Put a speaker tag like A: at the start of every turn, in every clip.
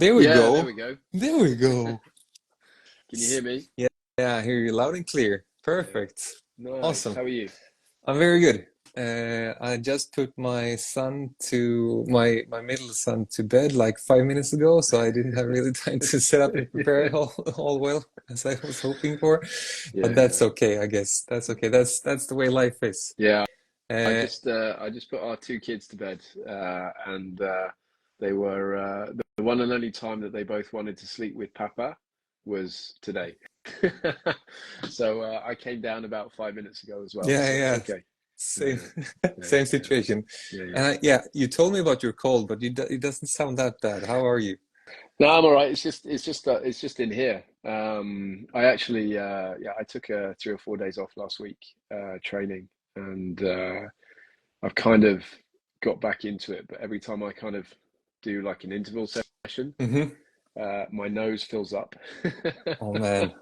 A: There we
B: Yeah, there
A: go.
B: we go.
A: There we go.
B: Can you hear me?
A: Yeah, yeah, I hear you loud and clear.
B: Yeah.
A: Perfect.
B: Nice.
A: Awesome.
B: How are you?
A: I'm very good. I just put my middle son to bed like 5 minutes ago, so I didn't have really time to set up and prepare it all well as I was hoping for. But
B: Yeah,
A: that's
B: yeah.
A: okay, I guess. That's okay. That's the way life is.
B: Yeah,
A: Uh,
B: I just put our two kids to bed, and they were the one and only time that they both wanted to sleep with Papa was today. So I came down about 5 minutes ago as well,
A: yeah,
B: so it's
A: yeah.
B: okay.
A: Same
B: Yeah, yeah,
A: same
B: yeah,
A: situation.
B: yeah, yeah.
A: And yeah, you told me about your cold, but it doesn't sound that bad. How are you?
B: No, I'm all right. It's just in here. I actually yeah, I took 3 or 4 days off last week training, and I've kind of got back into it. But every time I kind of do like an interval session,
A: Hmm.
B: my nose fills up.
A: Oh man.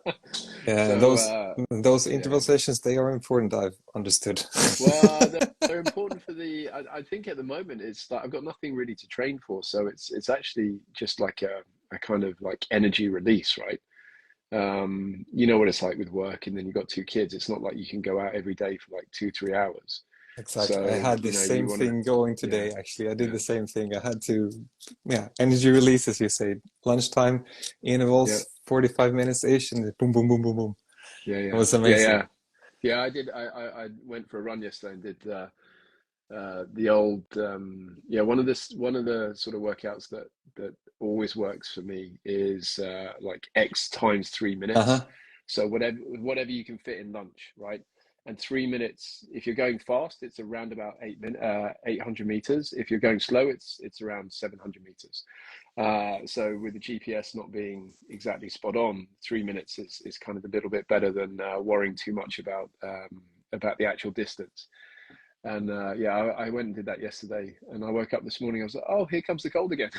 A: Yeah,
B: So
A: those
B: yeah,
A: interval sessions, they are important, I've understood.
B: well, they're important for the. I think at the moment it's like I've got nothing really to train for, so it's actually just like a kind of like energy release, right? You know what it's like with work, and then you've got two kids. It's not like you can go out every day for like 2, 3 hours.
A: Exactly. I
B: So,
A: had the
B: you
A: same
B: want to,
A: thing going
B: yeah,
A: today, actually. I did
B: yeah,
A: the same thing. I had to, yeah, energy release, as you say, lunchtime
B: yeah,
A: intervals, 45 minutes ish, and then boom, boom, boom, boom, boom.
B: yeah,
A: It
B: yeah,
A: was
B: yeah,
A: amazing.
B: yeah. Yeah, I did. I went for a run yesterday and did the old yeah, one of the sort of workouts that always works for me is like X times 3 minutes.
A: Uh-huh.
B: So whatever you can fit in lunch, right? And 3 minutes, if you're going fast, it's around about 800 meters. If you're going slow, it's around 700 meters. So with the GPS not being exactly spot on, 3 minutes is kind of a little bit better than worrying too much about the actual distance. And yeah, I went and did that yesterday, and I woke up this morning. I was like, "Oh, here comes the cold again."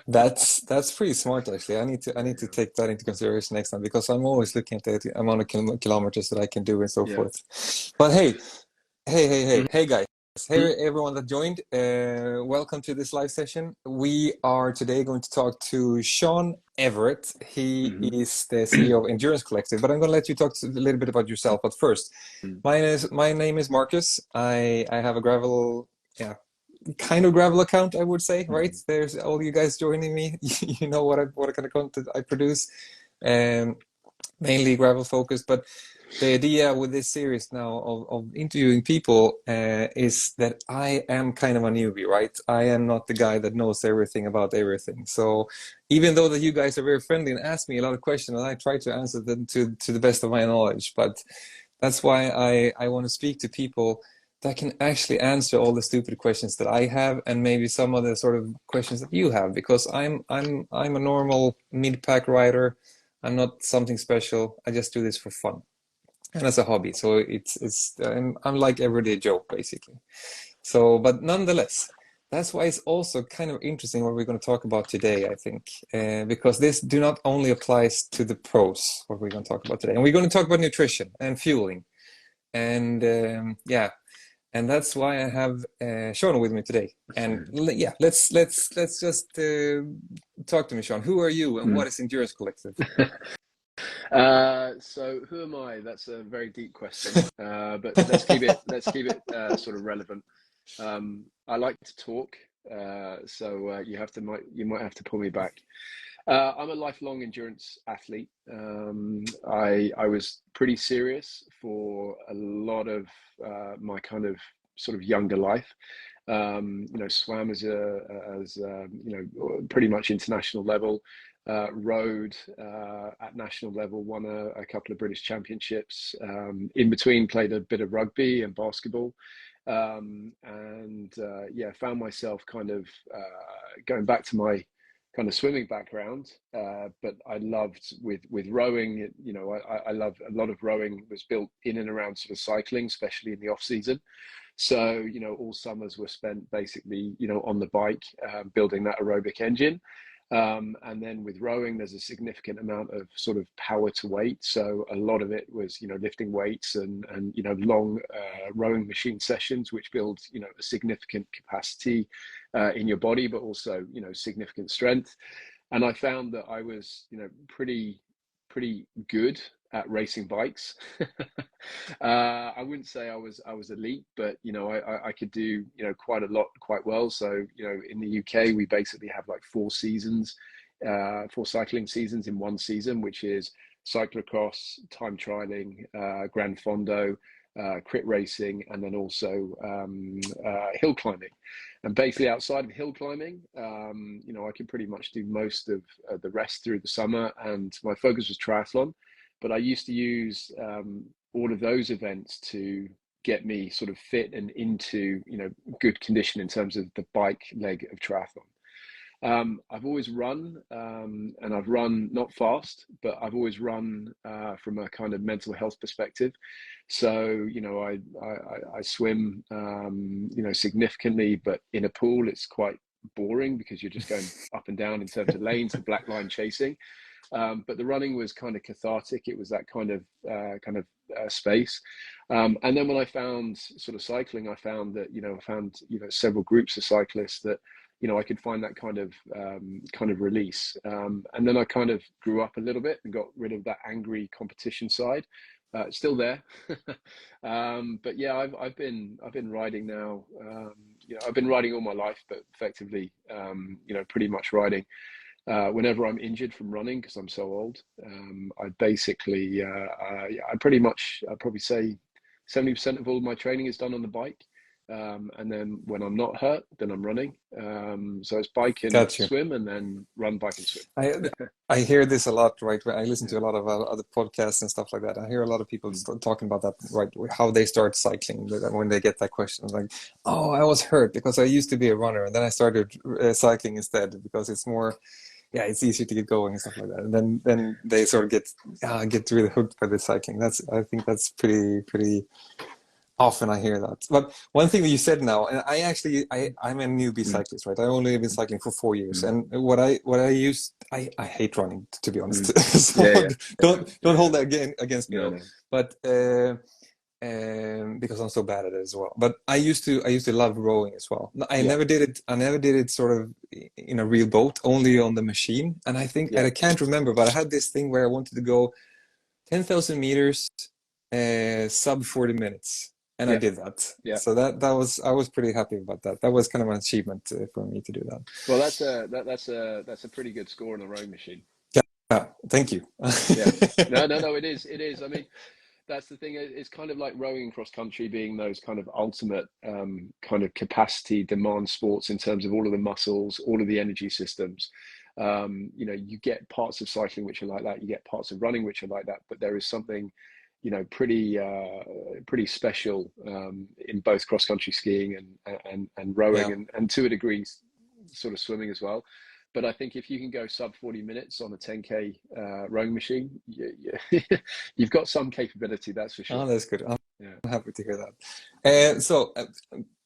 A: That's pretty smart, actually. I
B: Yeah,
A: need to take that into consideration next time because I'm always looking at the amount of kilometers that I can do and so
B: yeah,
A: forth. But hey,
B: yeah.
A: hey guys.
B: Mhm.
A: Hey everyone that joined. Welcome to this live session. We are today going to talk to Sean Everett. He
B: Mhm.
A: is the CEO of Endurance Collective, but I'm going to let you talk a little bit about yourself. But first,
B: Mhm.
A: my name is Marcus. I have a gravel, yeah, kind of gravel account, I would say, right?
B: Mhm.
A: There's all you guys joining me. You know what kind of content I produce. Um, Mainly gravel focused, but the idea with this series now of interviewing people is that I am kind of a newbie, right? I am not the guy that knows everything about everything. So even though that you guys are very friendly and ask me a lot of questions, and I try to answer them to the best of my knowledge, but that's why I want to speak to people that can actually answer all the stupid questions that I have and maybe some of the sort of questions that you have, because I'm a normal mid-pack rider. I'm not something special. I just do this for fun and as a hobby. So I'm like everyday Joe basically. So, but nonetheless, that's why it's also kind of interesting what we're going to talk about today, I think, because this do not only applies to the pros, what we're going to talk about today, and we're going to talk about nutrition and fueling, and yeah, and that's why I have Sean with me today. And yeah, let's just talk to me, Sean. Who are you, and
B: Mhm.
A: what is Endurance Collective?
B: So who am I? That's a very deep question. But let's keep it sort of relevant. I like to talk, so you might have to pull me back. I'm a lifelong endurance athlete. I was pretty serious for a lot of my kind of sort of younger life. You know, swam you know, pretty much international level. Rode at national level, won a couple of British championships. In between, played a bit of rugby and basketball. And yeah, found myself kind of going back to my kind of swimming background, but I loved with rowing. You know, I love a lot of rowing was built in and around sort of cycling, especially in the off season. So you know, all summers were spent basically you know on the bike, building that aerobic engine. And then with rowing, there's a significant amount of sort of power to weight. So a lot of it was, you know, lifting weights and you know, long rowing machine sessions, which build, you know, a significant capacity in your body, but also, you know, significant strength. And I found that I was, pretty good at racing bikes. I wouldn't say I was elite, but I could do quite a lot, quite well. So in the UK we basically have like 4 seasons, 4 cycling seasons in one season, which is cyclocross, time trialing, Grand Fondo, crit racing, and then also hill climbing. And basically outside of hill climbing, I can pretty much do most of the rest through the summer. And my focus was triathlon, but I used to use all of those events to get me sort of fit and into, good condition in terms of the bike leg of triathlon. I've always run, and I've run not fast, but I've always run from a kind of mental health perspective. So, I swim, significantly, but in a pool, it's quite boring because you're just going up and down in terms of lanes, the black line chasing. But the running was kind of cathartic. It was that kind of space. And then when I found sort of cycling, I found that, several groups of cyclists that, I could find that kind of release. And then I kind of grew up a little bit and got rid of that angry competition side. Still there. But yeah, I've been riding now. I've been riding all my life, but effectively, pretty much riding whenever I'm injured from running because I'm so old. I basically, I'd probably say 70% of all my training is done on the bike. And then when I'm not hurt, then I'm running. So it's bike and
A: Got you.
B: swim, and then run, bike and swim.
A: I hear this a lot, right? I listen to a lot of other podcasts and stuff like that. I hear a lot of people talking about that, right? How they start cycling when they get that question, like, "Oh, I was hurt because I used to be a runner, and then I started cycling instead because it's more, yeah, it's easier to get going and stuff like that." And then they sort of get really hooked by the cycling. I think that's pretty often I hear that. But one thing that you said now, and I'm a newbie
B: Mm,
A: cyclist, right? I only been cycling for 4 years,
B: mm,
A: and I hate running, to be honest.
B: mm.
A: So
B: Yeah,
A: don't hold that against me
B: no,
A: though.
B: no.
A: But because I'm so bad at it as well. But I used to love rowing as well. I
B: Yeah,
A: never did it. I never did it sort of in a real boat, only on the machine. And I think, and
B: yeah,
A: I can't remember, but I had this thing where I wanted to go 10,000 meters, sub 40 minutes. And I
B: yeah,
A: did that.
B: yeah.
A: So I was pretty happy about that. That was kind of an achievement for me to do that.
B: Well, that's a pretty good score on a rowing machine.
A: Yeah, thank you.
B: Yeah. No, no, no. It is. It is. I mean, that's the thing. It's kind of like rowing cross country being those kind of ultimate kind of capacity demand sports in terms of all of the muscles, all of the energy systems. You get parts of cycling which are like that. You get parts of running which are like that. But there is something, pretty special in both cross country skiing and rowing,
A: Yeah.
B: and to a degree, sort of swimming as well. But I think if you can go sub 40 minutes on a 10K rowing machine, you've got some capability, that's for
A: Oh,
B: sure.
A: that's good.
B: Yeah.
A: I'm happy to hear that. So,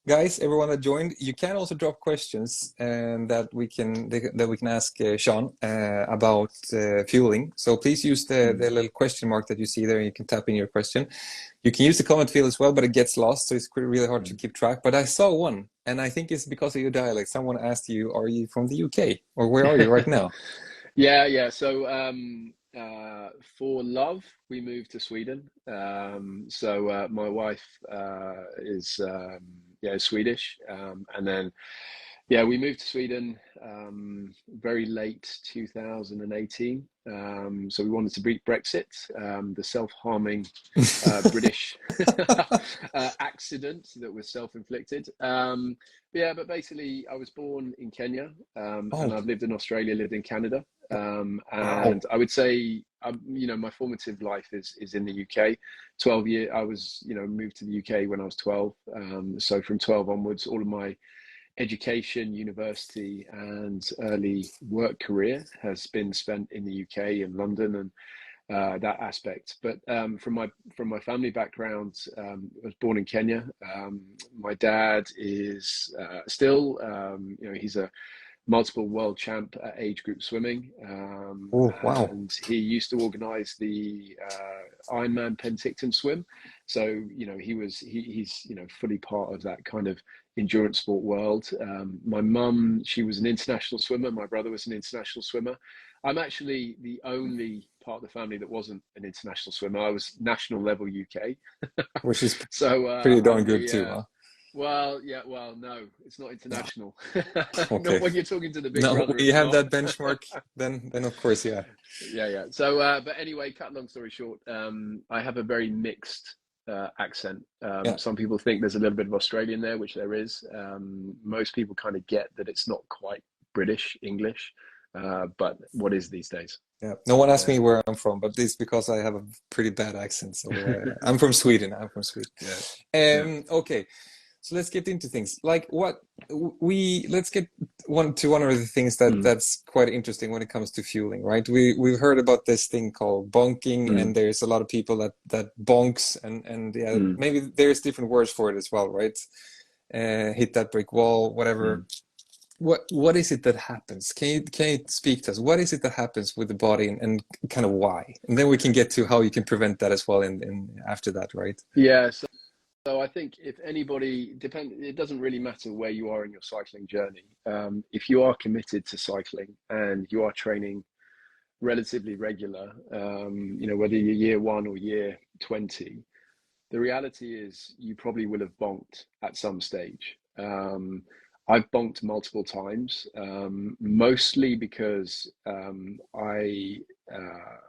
A: guys, everyone that joined, you can also drop questions and that we can ask Sean about fueling. So please use the little question mark that you see there. You can tap in your question. You can use the comment field as well, but it gets lost, so it's really hard to keep track. But I saw one, and I think it's because of your dialect. Someone asked you, "Are you from the UK, or where are you right now?"
B: Yeah, yeah. So for love, we moved to Sweden. So my wife is Swedish, and then yeah, we moved to Sweden very late 2018. So we wanted to beat Brexit, the self-harming British accident that was self-inflicted. Yeah, but basically, I was born in Kenya, and
A: Oh,
B: I've lived in Australia, lived in Canada,
A: wow.
B: and I would say, my formative life is in the UK. 12 years, I was, moved to the UK when I was 12. So from 12 onwards, all of my education, university, and early work career has been spent in the UK and London, and that aspect. But from my family background, I was born in Kenya. My dad is still, he's a multiple world champ at age group swimming,
A: Oh, wow.
B: and he used to organise Ironman Penticton swim. So, you know, he's, you know, fully part of that kind of endurance sport world. My mum, she was an international swimmer. My brother was an international swimmer. I'm actually the only part of the family that wasn't an international swimmer. I was national level UK.
A: Which is
B: So
A: pretty darn
B: I'm
A: good
B: the
A: too, huh?
B: well, yeah, well, no, it's not
A: No.
B: international. Not
A: Okay.
B: when you're talking to the big
A: Now
B: brother,
A: we
B: it's
A: have
B: not.
A: that benchmark, then of course, yeah.
B: Yeah, yeah. So, but anyway, cut long story short, I have a very mixed accent.
A: Yeah.
B: Some people think there's a little bit of Australian there, which there is. Most people kind of get that it's not quite British English, but what is these days?
A: Yeah. No one asked
B: Yeah.
A: me where I'm from, but it's because I have a pretty bad accent. So I'm from Sweden. I'm from Sweden.
B: Yeah, yeah.
A: Okay. So let's get into things. Like what let's get one of the things
B: Mm,
A: that's quite interesting when it comes to fueling, right? We've heard about this thing called bonking,
B: mm,
A: and there's a lot of people that bonks, and yeah,
B: mm,
A: maybe there's different words for it as well, right? Hit that brick wall, whatever.
B: mm.
A: What is it that happens? Can you speak to us? What is it that happens with the body, and kind of why? And then we can get to how you can prevent that as well in after that, right?
B: Yeah. So I think if anybody it doesn't really matter where you are in your cycling journey. If you are committed to cycling and you are training relatively regular, you know, whether you're year one or year 20, the reality is you probably will have bonked at some stage. I've bonked multiple times, mostly because I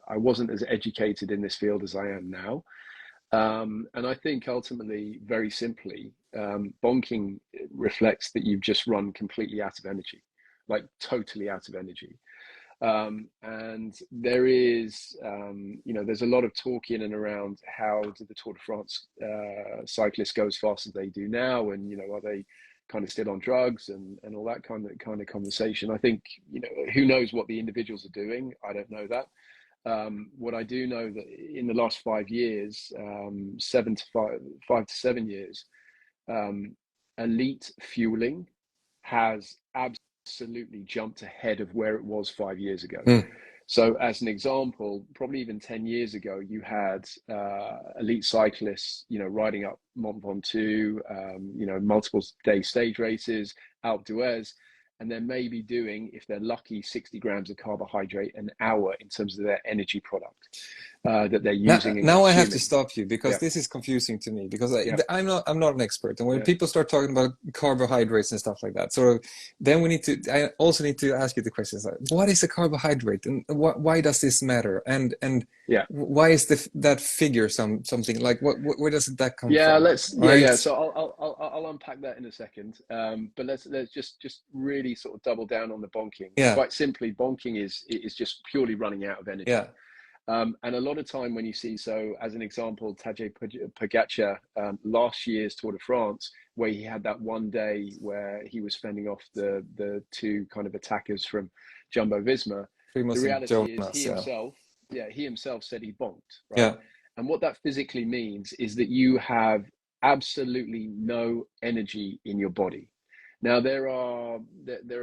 B: wasn't as educated in this field as I am now. And I think ultimately, very simply, bonking reflects that you've just run completely out of energy, like totally out of energy. And there is, you know, there's a lot of talk in and around how do the Tour de France cyclists go as fast as they do now, and you know, are they kind of still on drugs and all that kind of conversation. I think, you know, who knows what the individuals are doing? I don't know that. What I do know that in the last 5 years, 5 to 7 years, um, elite fueling has absolutely jumped ahead of where it was 5 years ago.
A: Mm.
B: So, as an example, probably even 10 years ago, you had elite cyclists, you know, riding up Mont Ventoux, you know, multiple day stage races, Alpe d'Huez, and they're maybe doing, if they're lucky, 60 grams of carbohydrate an hour in terms of their energy product that they're using and
A: Now I have to
B: consuming.
A: stop you because
B: Yeah,
A: this is confusing to me because
B: yeah,
A: I'm not an expert, and when
B: yeah.
A: people start talking about carbohydrates and stuff like that, so then I also need to ask you the questions like, what is a carbohydrate, and why does this matter, and
B: Yeah.
A: why is that figure something like where does that come
B: Yeah,
A: from,
B: yeah.
A: right?
B: So I'll unpack that in a second. But let's just really sort of double down on the bonking.
A: Yeah,
B: Quite simply, bonking is just purely running out of
A: yeah,
B: energy. And a lot of time when you see, so as an example, Tadej Pogacar, last year's Tour de France, where he had that one day where he was fending off the two kind of attackers from Jumbo Visma. The
A: Primoz and
B: reality is
A: Jonas, yeah,
B: he himself said he bonked, right?
A: yeah.
B: And what that physically means is that you have absolutely no energy in your body. Now there are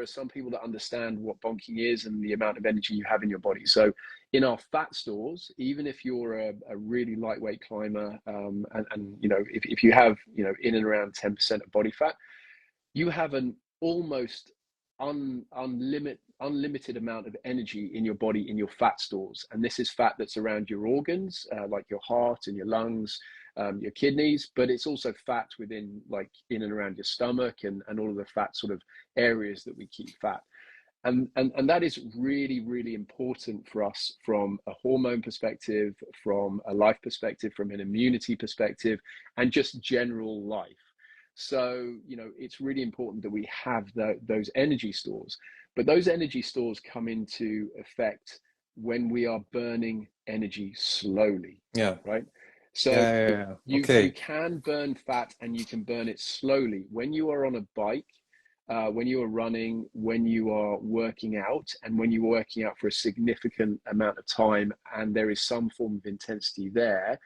B: some people that understand what bonking is and the amount of energy you have in your body. So in our fat stores, even if you're a really lightweight climber, and you know, if you have, you know, in and around 10% of body fat, you have an almost unlimited amount of energy in your body in your fat stores, and this is fat that's around your organs, like your heart and your lungs, your kidneys, but it's also fat within, like, in and around your stomach, and all of the fat sort of areas that we keep fat. And that is really, really important for us from a hormone perspective, from a life perspective, from an immunity perspective, and just general life. So, you know, it's really important that we have those energy stores. But those energy stores come into effect when we are burning energy slowly,
A: Yeah.
B: right? So
A: Yeah.
B: you
A: Okay.
B: can burn fat, and you can burn it slowly. When you are on a bike, when you are running, when you are working out, and when you're working out for a significant amount of time, and there is some form of intensity there,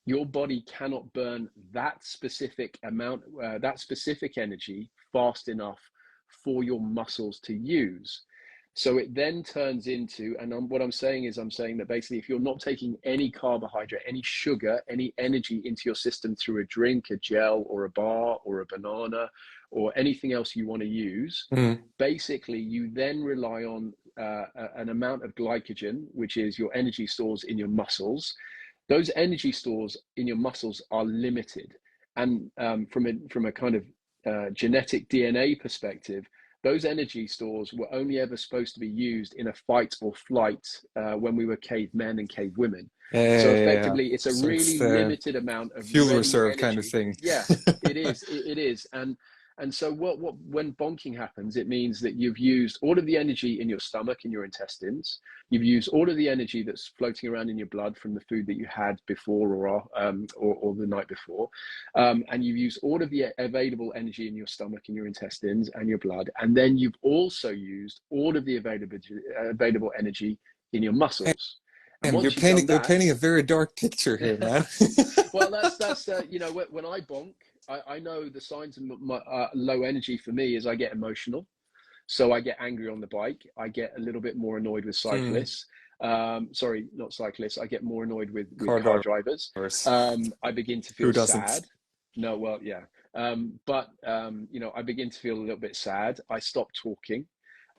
B: your body cannot burn that specific amount, that specific energy fast enough for your muscles to use. So it then turns into, and what I'm saying is, I'm saying that basically, if you're not taking any carbohydrate, any sugar, any energy into your system through a drink, a gel, or a bar, or a banana, or anything else you want to use, basically you then rely on an amount of glycogen, which is your energy stores in your muscles. Those energy stores in your muscles are limited, and from a kind of genetic DNA perspective, those energy stores were only ever supposed to be used in a fight or flight when we were cavemen and cavewomen. So
A: Yeah.
B: effectively, it's a
A: So it's
B: really
A: the
B: limited amount of
A: fuel
B: ready
A: reserve kind of
B: energy.
A: thing.
B: Yeah, it is. It is. And so when bonking happens, it means that you've used all of the energy in your stomach, in your intestines. You've used all of the energy that's floating around in your blood from the food that you had before or the night before. And you've used all of the available energy in your stomach, in your intestines, and your blood. And then you've also used all of the available energy in your muscles. And
A: And
B: once you've done
A: you're
B: that,
A: painting a very dark picture here, man.
B: well, that's you know, when I bonk, I know the signs of low energy for me is I get emotional. So I get angry on the bike. I get a little bit more annoyed with cyclists. Sorry, not cyclists. I get more annoyed with
A: Car
B: car drivers.
A: drivers.
B: I begin to
A: Who
B: feel
A: doesn't?
B: sad. No, well, yeah. But you know, I begin to feel a little bit sad. I stop talking.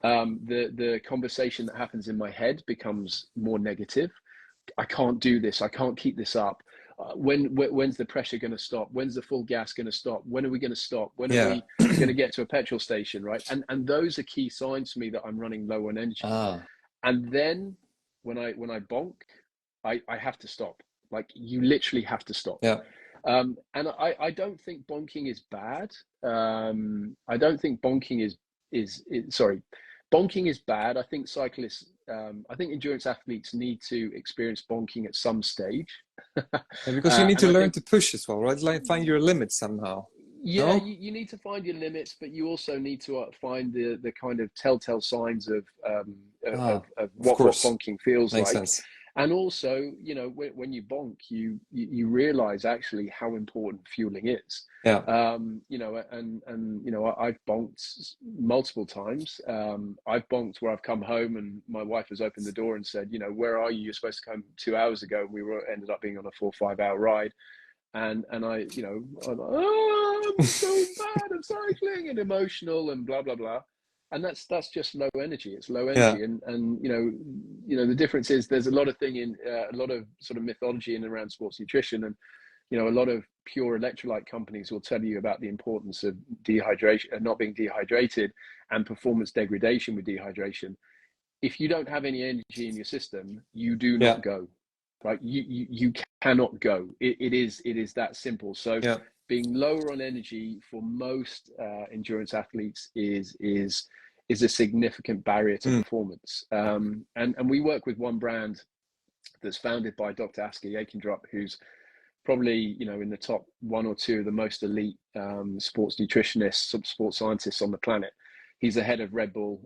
B: The conversation that happens in my head becomes more negative. I can't do this. I can't keep this up. When's the pressure going to stop? When's the full gas going to stop? When are we going to stop? When are
A: Yeah.
B: we going to get to a petrol station? Right. And those are key signs for me that I'm running low on energy.
A: Ah.
B: And then when I bonk, I have to stop. Like you literally have to stop.
A: Yeah.
B: And I don't think bonking is bad. I don't think bonking sorry, bonking is bad. I think cyclists, I think endurance athletes need to experience bonking at some stage.
A: Yeah, because you need
B: And
A: to
B: I
A: learn
B: think,
A: to push as well, right? Like find your limits somehow.
B: yeah,
A: No?
B: you need to find your limits, but you also need to find the kind of telltale signs
A: Ah,
B: of
A: of
B: what
A: course.
B: bonking feels
A: Makes
B: like.
A: sense.
B: And also, you know, when you bonk, you realize actually how important fueling is.
A: Yeah.
B: You know, and you know, I've bonked multiple times. I've bonked where I've come home and my wife has opened the door and said, you know, where are you? You're supposed to come 2 hours ago. We ended up being on a 4 or 5 hour ride. And I, you know, I'm like, oh, I'm so bad at cycling and emotional and blah blah blah. And that's just low energy. It's low
A: Yeah.
B: energy, and you know the difference is there's a lot of a lot of sort of mythology in and around sports nutrition, and you know a lot of pure electrolyte companies will tell you about the importance of dehydration and not being dehydrated and performance degradation with dehydration. If you don't have any energy in your system, you do
A: Yeah.
B: not go. Right? You cannot go. It is that simple. So
A: Yeah.
B: being lower on energy for most endurance athletes is a significant barrier to performance. And we work with one brand that's founded by Dr. Asker Yakendrup, who's probably, you know, in the top one or two of the most elite sports nutritionists, sports scientists on the planet. He's the head of Red Bull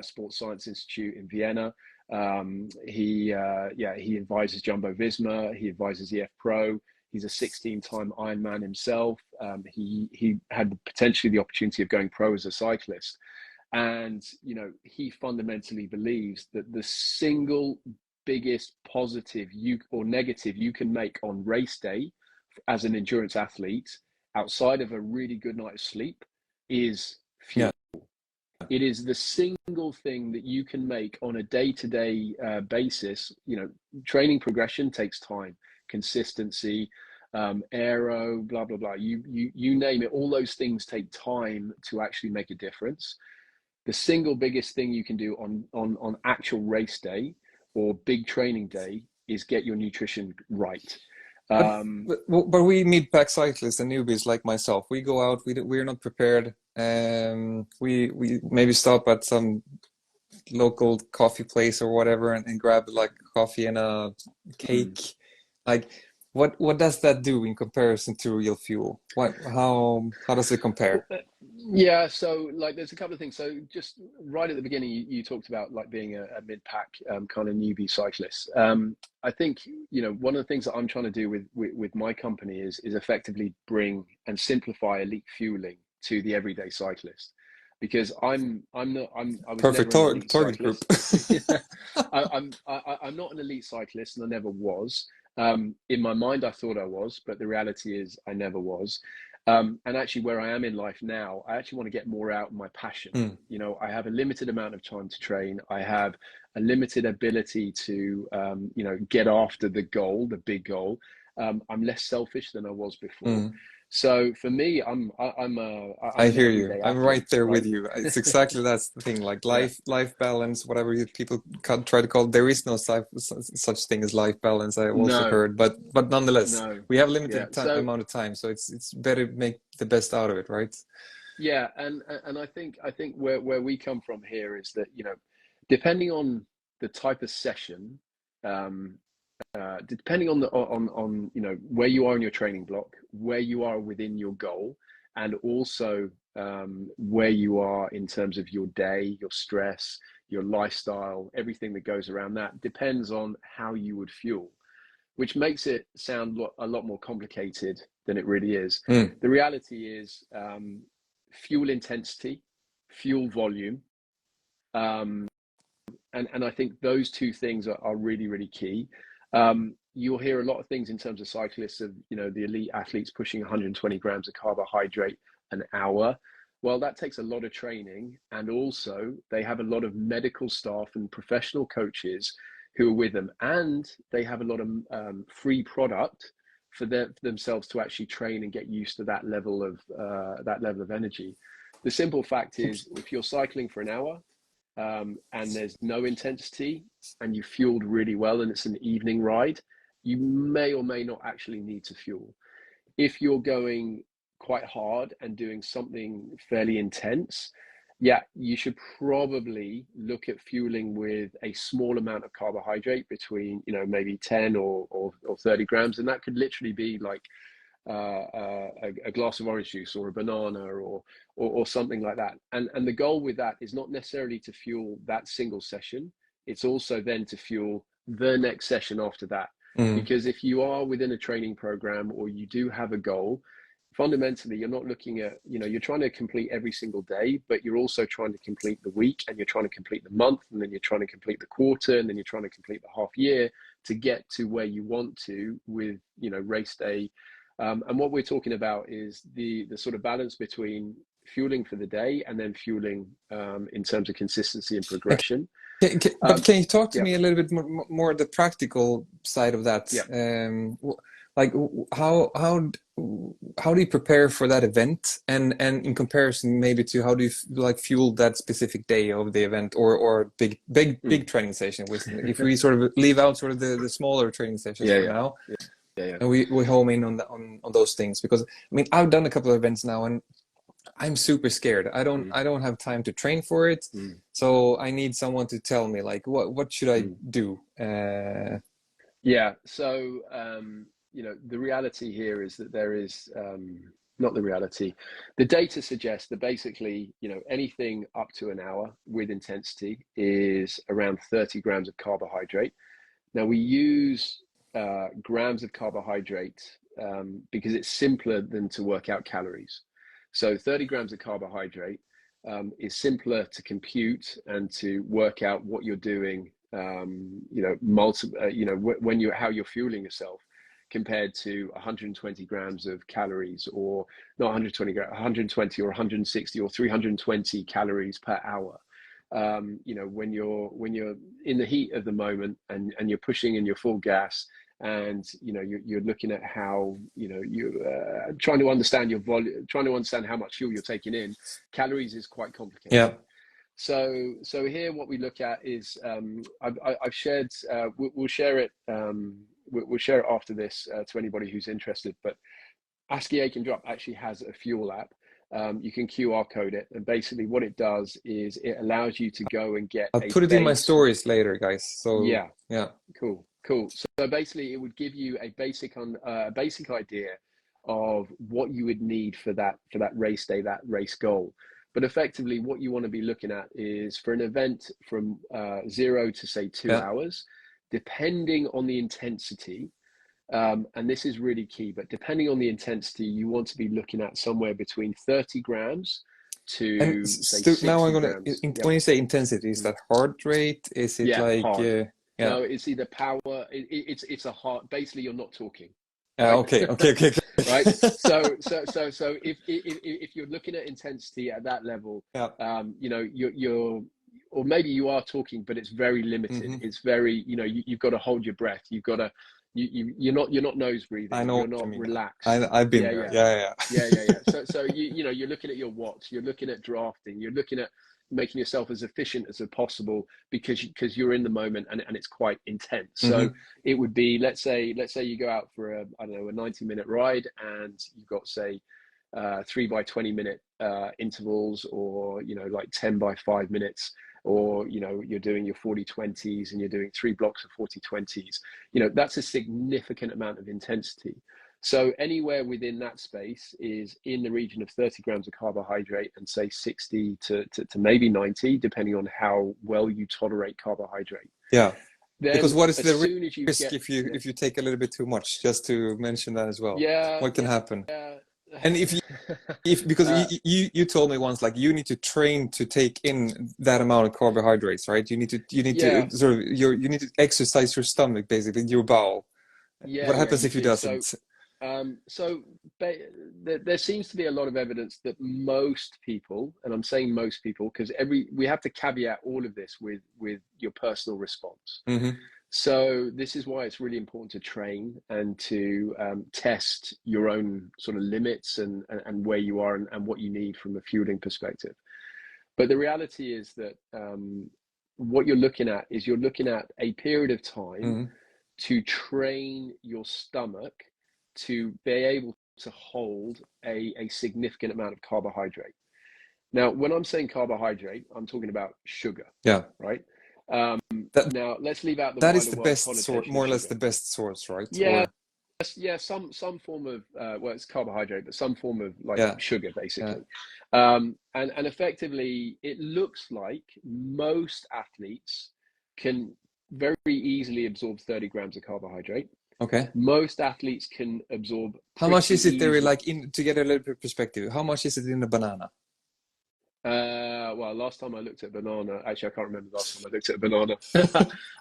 B: Sports Science Institute in Vienna. He advises Jumbo Visma. He advises EF Pro. He's a 16-time Ironman himself. He had potentially the opportunity of going pro as a cyclist. And, you know, he fundamentally believes that the single biggest positive or negative you can make on race day as an endurance athlete outside of a really good night of sleep is fuel.
A: Yeah.
B: It is the single thing that you can make on a day-to-day basis. You know, training progression takes time, consistency, aero, blah blah blah. You name it. All those things take time to actually make a difference. The single biggest thing you can do on actual race day or big training day is get your nutrition right.
A: But, but we meet pack cyclists and newbies like myself. We go out. We're not prepared. We maybe stop at some local coffee place or whatever and grab like coffee and a cake. Like, what does that do in comparison to real fuel? How does it compare?
B: Yeah, so like there's a couple of things. So just right at the beginning, you talked about like being a mid-pack kind of newbie cyclist. I think, you know, one of the things that I'm trying to do with my company is effectively bring and simplify elite fueling to the everyday cyclist. because I was
A: Perfect
B: never an elite
A: target group.
B: cyclist. I'm not an elite cyclist, and I never was. In my mind, I thought I was, but the reality is I never was. And actually, where I am in life now, I actually want to get more out of my passion.
A: Mm.
B: You know, I have a limited amount of time to train. I have a limited ability to, you know, get after the goal, the big goal. I'm less selfish than I was before.
A: Mm.
B: So for me, I'm
A: I
B: an
A: hear you.
B: everyday
A: I'm right
B: athlete,
A: there with
B: right?
A: you. It's exactly that's the thing. Like
B: Yeah.
A: life balance, whatever people try to call it. There is no such thing as life balance. I've also
B: No,
A: heard, but nonetheless,
B: no.
A: we have
B: Yeah.
A: limited
B: So
A: amount of time, so it's better to make the best out of it, right?
B: yeah, and I think where we come from here is that, you know, depending on the type of session, um, depending on the on you know where you are in your training block, where you are within your goal, and also where you are in terms of your day, your stress, your lifestyle, everything that goes around that depends on how you would fuel, which makes it sound a lot more complicated than it really is.
A: Mm.
B: The reality is fuel intensity, fuel volume, um, and I think those two things are really, really key. You'll hear a lot of things in terms of cyclists of, you know, the elite athletes pushing 120 grams of carbohydrate an hour. Well, that takes a lot of training, and also they have a lot of medical staff and professional coaches who are with them, and they have a lot of free product for themselves to actually train and get used to that level of energy. The simple fact is, if you're cycling for an hour, and there's no intensity, and you fueled really well and it's an evening ride, you may or may not actually need to fuel. If you're going quite hard and doing something fairly intense, yeah, you should probably look at fueling with a small amount of carbohydrate, between, you know, maybe 10 or 30 grams. And that could literally be like a glass of orange juice or a banana or something like that. And the goal with that is not necessarily to fuel that single session. It's also then to fuel the next session after that.
A: Mm.
B: Because if you are within a training program or you do have a goal, fundamentally you're not looking at, you know, you're trying to complete every single day, but you're also trying to complete the week, and you're trying to complete the month, and then you're trying to complete the quarter, and then you're trying to complete the half year to get to where you want to with, you know, race day. And what we're talking about is the sort of balance between fueling for the day and then fueling in terms of consistency and
A: And
B: progression.
A: but
B: Um,
A: can you talk to
B: yeah,
A: me a little bit more the practical side of that?
B: yeah.
A: Like how do you prepare for that event, and in comparison maybe to how do you like fuel that specific day of the event, or big
B: Mm.
A: training session, with if we sort of leave out sort of the smaller training sessions
B: Yeah,
A: for
B: yeah,
A: now,
B: yeah, yeah.
A: and we home in on those things, because I mean I've done a couple of events now, and I'm super scared.
B: Mm,
A: I don't have time to train for it.
B: mm,
A: So I need someone to tell me like what should I
B: mm.
A: do?
B: Yeah. So, you know, the reality here is that there is, not the reality. The data suggests that basically, you know, anything up to an hour with intensity is around 30 grams of carbohydrate. Now we use grams of carbohydrate because it's simpler than to work out calories. So 30 grams of carbohydrate is simpler to compute and to work out what you're doing. You know, you know, when you how you're fueling yourself, compared to 120 grams of calories, or not 120, 120 or 160 or 320 calories per hour. You know, when you're in the heat of the moment, and you're pushing in your full gas, and you know you're looking at how, you know, you trying to understand your volume, trying to understand how much fuel you're taking in. Calories is quite
A: Yeah.
B: complicated. So here what we look at is, I've shared, we'll share it, we'll share it after this to anybody who's interested. But ASCII Aiken Drop actually has a fuel app. You can QR code it, and basically what it does is it allows you to go and get
A: I'll
B: a
A: put it in my
B: base.
A: stories later, guys. So
B: Yeah,
A: yeah.
B: cool. So basically, it would give you a basic idea of what you would need for that race day, that race goal. But effectively, what you want to be looking at is, for an event from 0 to say 2
A: Yeah.
B: hours, depending on the intensity. And this is really key, but depending on the intensity, you want to be looking at somewhere between 30 grams to say
A: now I'm
B: 60
A: gonna,
B: grams. Yeah.
A: when you say intensity, is that heart rate? Is it
B: Yeah,
A: like,
B: hard.
A: yeah.
B: No, it's either power. It's a hard. Basically, you're not talking, right?
A: Okay, okay.
B: Right. So if you're looking at intensity at that level,
A: Yeah.
B: you know, or maybe you are talking, but it's very limited. It's very, you know, you've got to hold your breath. You've got to, you're not nose
A: I
B: breathing.
A: know
B: You're
A: what you
B: not
A: mean.
B: relaxed.
A: I've been
B: Yeah,
A: there.
B: yeah.
A: Yeah.
B: Yeah. So you know, you're looking at your watts, you're looking at drafting, you're looking at making yourself as efficient as possible because you're in the moment and it's quite intense. So it would be, let's say you go out for a, I don't know, a 90-minute ride, and you've got, say, 3 by 20-minute intervals, or, you know, like 10 by 5 minutes, or, you know, you're doing your 40-20s and you're doing 3 blocks of 40-20s. You know, that's a significant amount of intensity. So anywhere within that space is in the region of 30 grams of carbohydrate, and say 60 to maybe 90, depending on how well you tolerate carbohydrate.
A: Yeah. Because
B: Then
A: what is
B: as
A: the
B: soon as you
A: risk
B: get,
A: if you take a little bit too much? Just to mention that as well.
B: yeah,
A: What can happen?
B: yeah.
A: And if because
B: uh,
A: you told me once, like, you need to train to take in that amount of carbohydrates, right? You need
B: yeah,
A: to sort of you need to exercise your stomach, basically, your bowel. What
B: yeah,
A: happens
B: you
A: if you
B: do.
A: doesn't?
B: So there seems to be a lot of evidence that most people, and I'm saying most people because we have to caveat all of this with your personal response. So this is why it's really important to train and to test your own sort of limits and where you are and what you need from a fueling perspective. But the reality is that what you're looking at is you're looking at a period of time to train your stomach to be able to hold a significant amount of carbohydrate. Now, when I'm saying carbohydrate, I'm talking about sugar,
A: Yeah.
B: right?
A: That
B: Now, let's leave out the
A: that is
B: wider
A: the
B: world
A: best sort,
B: connotation
A: more
B: of
A: or less
B: sugar.
A: the best source, right?
B: Yeah,
A: Or
B: yeah, some form of well, it's carbohydrate, but some form of like
A: yeah,
B: sugar,
A: yeah.
B: basically. And effectively, it looks like most athletes can very easily absorb 30 grams of carbohydrate.
A: Okay.
B: Most athletes can absorb
A: How much
B: pretty
A: is it there,
B: easily.
A: like, in to get a little bit perspective? How much is it in a banana?
B: Well, last time I looked at banana, actually, I can't remember the last time I looked at a banana.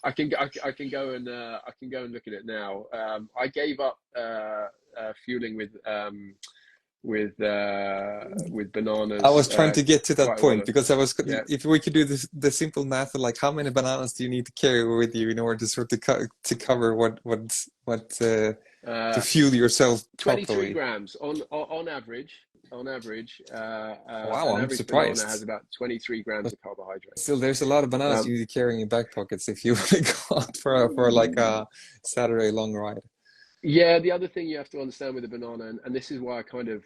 B: I can go and look at it now. I gave up fueling with
A: I
B: bananas
A: was trying to get to that
B: quite a while
A: point
B: ago.
A: because I was,
B: Yeah,
A: if we could do this, the simple math of, like, how many bananas do you need to carry with you in order to sort of to cover what to
B: uh,
A: fuel yourself
B: 23
A: properly.
B: grams on average. On average,
A: Wow,
B: an
A: I'm
B: average banana has
A: surprised.
B: about 23 grams
A: But
B: of carbohydrate.
A: still, there's a lot of bananas you
B: Um,
A: need to carry in your back pockets if you want to go out for like a Saturday long ride.
B: Yeah, the other thing you have to understand with a banana, and this is why I kind of,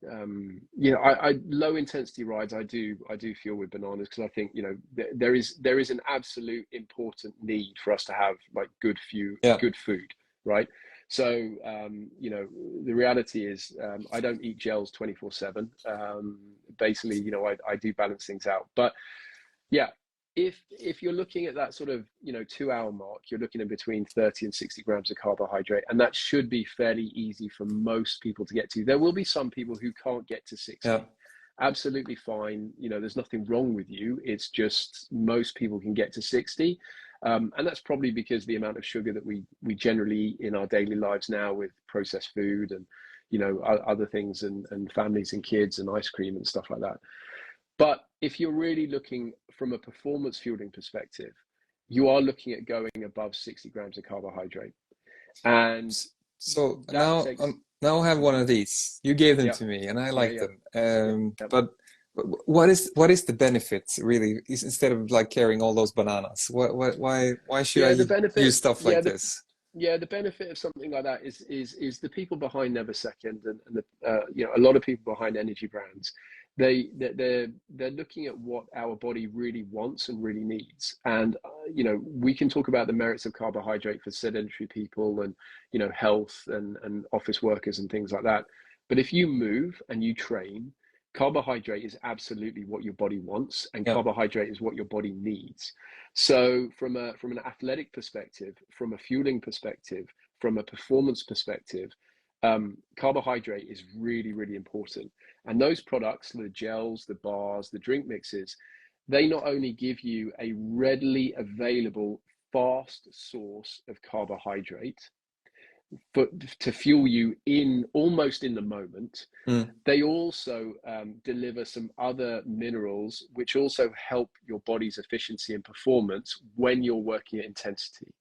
B: you know, I low intensity rides, I do fuel with bananas because I think, you know, there is an absolute important need for us to have like
A: Yeah.
B: good food, right? So, you know, the reality is, I don't eat gels 24/7. Basically, you know, I do balance things out, but yeah, if you're looking at that sort of, you know, 2 hour mark, you're looking at between 30 and 60 grams of carbohydrate, and that should be fairly easy for most people to get to. There will be some people who can't get to
A: Yeah.
B: 60. Absolutely fine. You know, there's nothing wrong with you. It's just most people can get to 60. And that's probably because the amount of sugar that we generally eat in our daily lives now with processed food and, you know, other things and families and kids and ice cream and stuff like that. But if you're really looking from a performance fueling perspective, you are looking at going above 60 grams of carbohydrate. And
A: So
B: that
A: now,
B: takes,
A: now I have one
B: Mhm.
A: of these. You gave them
B: Yeah,
A: to me, and I
B: yeah,
A: like
B: yeah,
A: them.
B: yeah,
A: But what is the benefit really? Instead of like carrying all those bananas, why should
B: yeah. The
A: I use
B: benefit,
A: stuff like this?
B: yeah, the benefit of something like that is the people behind Never Second and the you know, a lot of people behind energy brands. They're looking at what our body really wants and really needs. And you know, we can talk about the merits of carbohydrate for sedentary people and, you know, health and office workers and things like that. But if you move and you train, carbohydrate is absolutely what your body wants, and
A: Yeah,
B: carbohydrate is what your body needs. So from an athletic perspective, from a fueling perspective, from a performance perspective, carbohydrate is really, really important. And those products, the gels, the bars, the drink mixes, they not only give you a readily available, fast source of carbohydrate, but to fuel you in almost in the moment, they also deliver some other minerals which also help your body's efficiency and performance when you're working at intensity.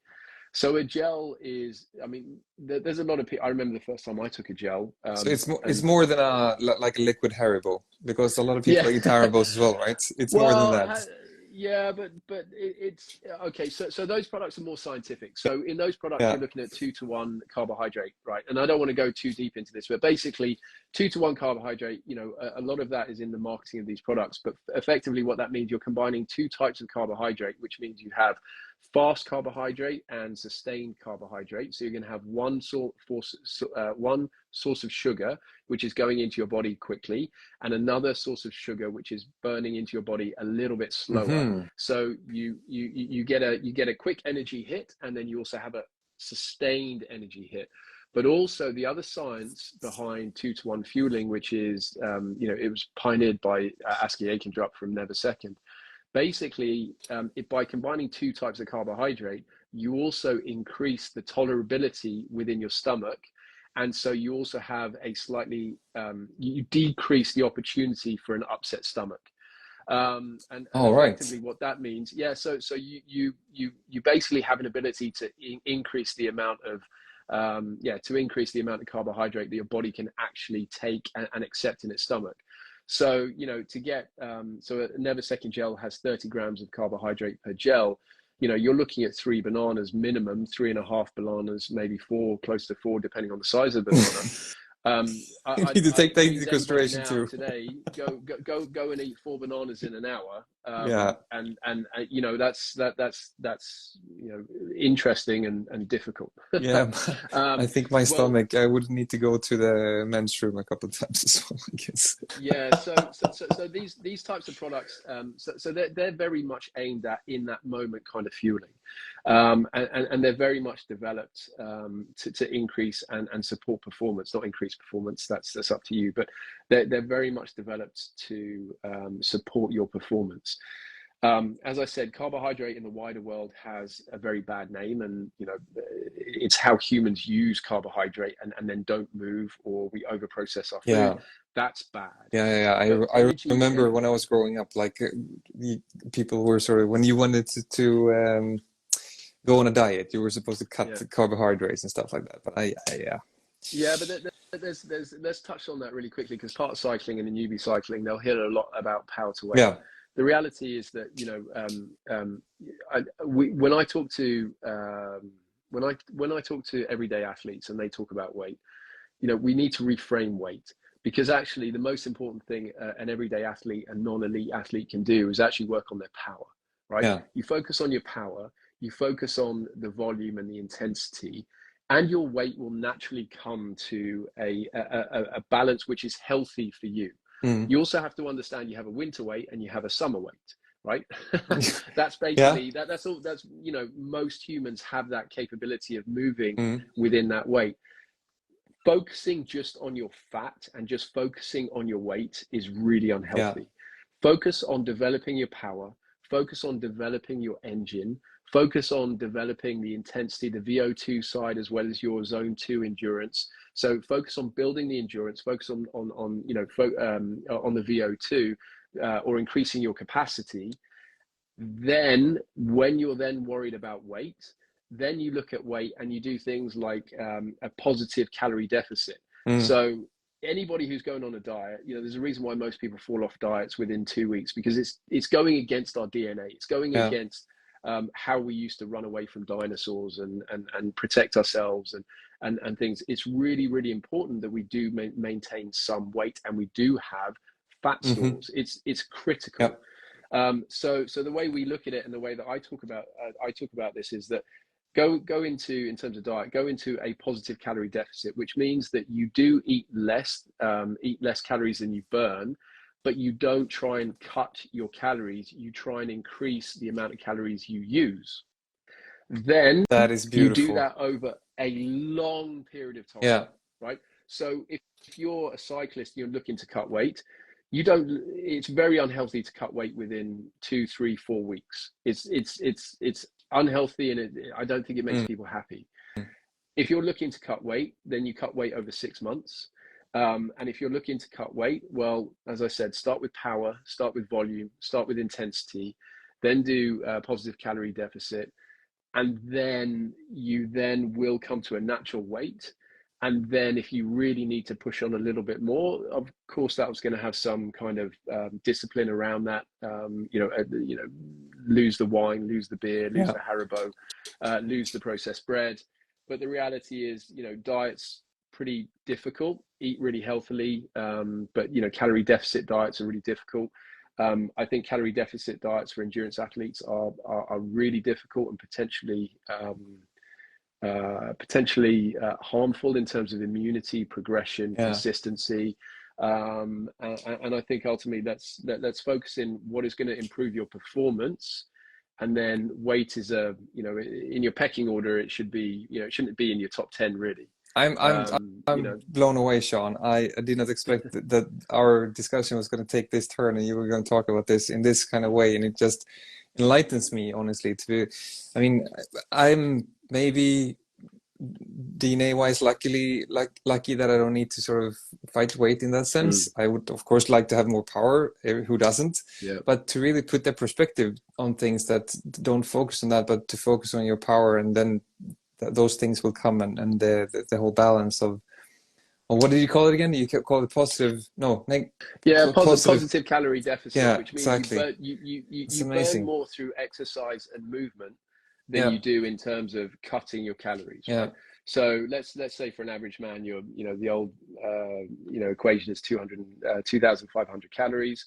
B: So a gel is, I mean, there's a lot of people. I remember the first time I took a gel.
A: So it's more than like a liquid Haribo, because a lot of people
B: Yeah.
A: eat Haribos as well, right? It's more than
B: Well,
A: that.
B: yeah, but it's okay. So those products are more scientific. So in those products,
A: Yeah.
B: you're looking at 2-to-1 carbohydrate, right? And I don't want to go too deep into this, but basically 2-to-1 carbohydrate. You know, a lot of that is in the marketing of these products. But effectively, what that means, you're combining two types of carbohydrate, which means you have fast carbohydrate and sustained carbohydrate. So you're going to have one source of sugar, which is going into your body quickly, and another source of sugar which is burning into your body a little bit slower. So you get a quick energy hit, and then you also have a sustained energy hit. But also the other science behind 2-to-1 fueling, which is it was pioneered by Aski Aikendrup from Never Second. Basically, by combining two types of carbohydrate, you also increase the tolerability within your stomach. And so you also have a slightly, you decrease the opportunity for an upset stomach. And effectively what that means, so you basically have an ability to increase the amount of, increase the amount of carbohydrate that your body can actually take and accept in its stomach. So, to get, so a Never Second gel has 30 grams of carbohydrate per gel. You're looking at 3 bananas minimum, 3.5 bananas, maybe 4, close to 4, depending on the size of the banana.
A: You need to take that into
B: please
A: consideration
B: now
A: too.
B: today, go and eat 4 bananas in an hour.
A: Yeah.
B: And that's interesting and difficult.
A: Yeah. I think my
B: well,
A: stomach, I would need to go to the men's room a couple of times as well, I guess.
B: Yeah, so these types of products, so they're very much aimed at in that moment kind of fueling, and they're very much developed to increase and support performance. Not increase performance, that's up to you, but they're very much developed to support your performance. As I said, carbohydrate in the wider world has a very bad name, and it's how humans use carbohydrate and then don't move, or we overprocess our food.
A: Yeah.
B: That's bad.
A: Yeah. I remember when I was growing up, like the people were sort of, when you wanted to go on a diet, you were supposed to cut the carbohydrates and stuff like that. But
B: Yeah, but let's touch on that really quickly, because part of cycling and the newbie cycling, they'll hear a lot about power to weight.
A: Yeah.
B: The reality is that when I talk to everyday athletes and they talk about weight, we need to reframe weight, because actually the most important thing an everyday athlete and non-elite athlete can do is actually work on their power, right?
A: Yeah.
B: You focus on your power, you focus on the volume and the intensity, and your weight will naturally come to a balance which is healthy for you. You also have to understand you have a winter weight and you have a summer weight, right? That's basically that's all. That's most humans have that capability of moving within that weight. Focusing just on your fat and just focusing on your weight is really unhealthy. Focus on developing your power, focus on developing your engine, focus on developing the intensity, the VO2 side, as well as your zone 2 endurance. So focus on building the endurance, focus on the VO2 or increasing your capacity. Then when you're then worried about weight, then you look at weight and you do things like a positive calorie deficit. So anybody who's going on a diet, there's a reason why most people fall off diets within 2 weeks, because it's going against our DNA. It's going against how we used to run away from dinosaurs and protect ourselves and things. It's really, really important that we do maintain some weight and we do have fat stores. It's critical. So the way we look at it and the way that I talk about this is that go into, in terms of diet, go into a positive calorie deficit, which means that you do eat less calories than you burn, but you don't try and cut your calories. You try and increase the amount of calories you use. Then
A: that is beautiful.
B: You do that over a long period of time, right? So if you're a cyclist, you're looking to cut weight, you don't, it's very unhealthy to cut weight within 2, 3, 4 weeks. It's unhealthy, and I don't think it makes people happy. If you're looking to cut weight, then you cut weight over 6 months. And if you're looking to cut weight, well, as I said, start with power, start with volume, start with intensity, then do positive calorie deficit. And then you then will come to a natural weight. And then if you really need to push on a little bit more, of course, that was going to have some kind of discipline around that. Lose the wine, lose the beer, lose the Haribo, lose the processed bread. But the reality is, diet's pretty difficult. Eat really healthily, but calorie deficit diets are really difficult. I think calorie deficit diets for endurance athletes are really difficult and potentially harmful in terms of immunity, progression, consistency. And I think ultimately let's focus in what is going to improve your performance. And then weight is in your pecking order, it should be, it shouldn't be in your top 10 really.
A: I'm blown away, Sean. I did not expect that our discussion was going to take this turn and you were going to talk about this in this kind of way. And it just enlightens me, honestly, I'm maybe DNA-wise lucky that I don't need to sort of fight weight in that sense. I would, of course, like to have more power. Who doesn't? Yeah. But to really put that perspective on things that don't focus on that, but to focus on your power, and then those things will come, and the whole balance of what did you call it again? You call it positive? No,
B: positive calorie deficit, which means
A: exactly.
B: you burn more through exercise and movement than you do in terms of cutting your calories. Right? So let's say for an average man, the old equation is 2,500 calories.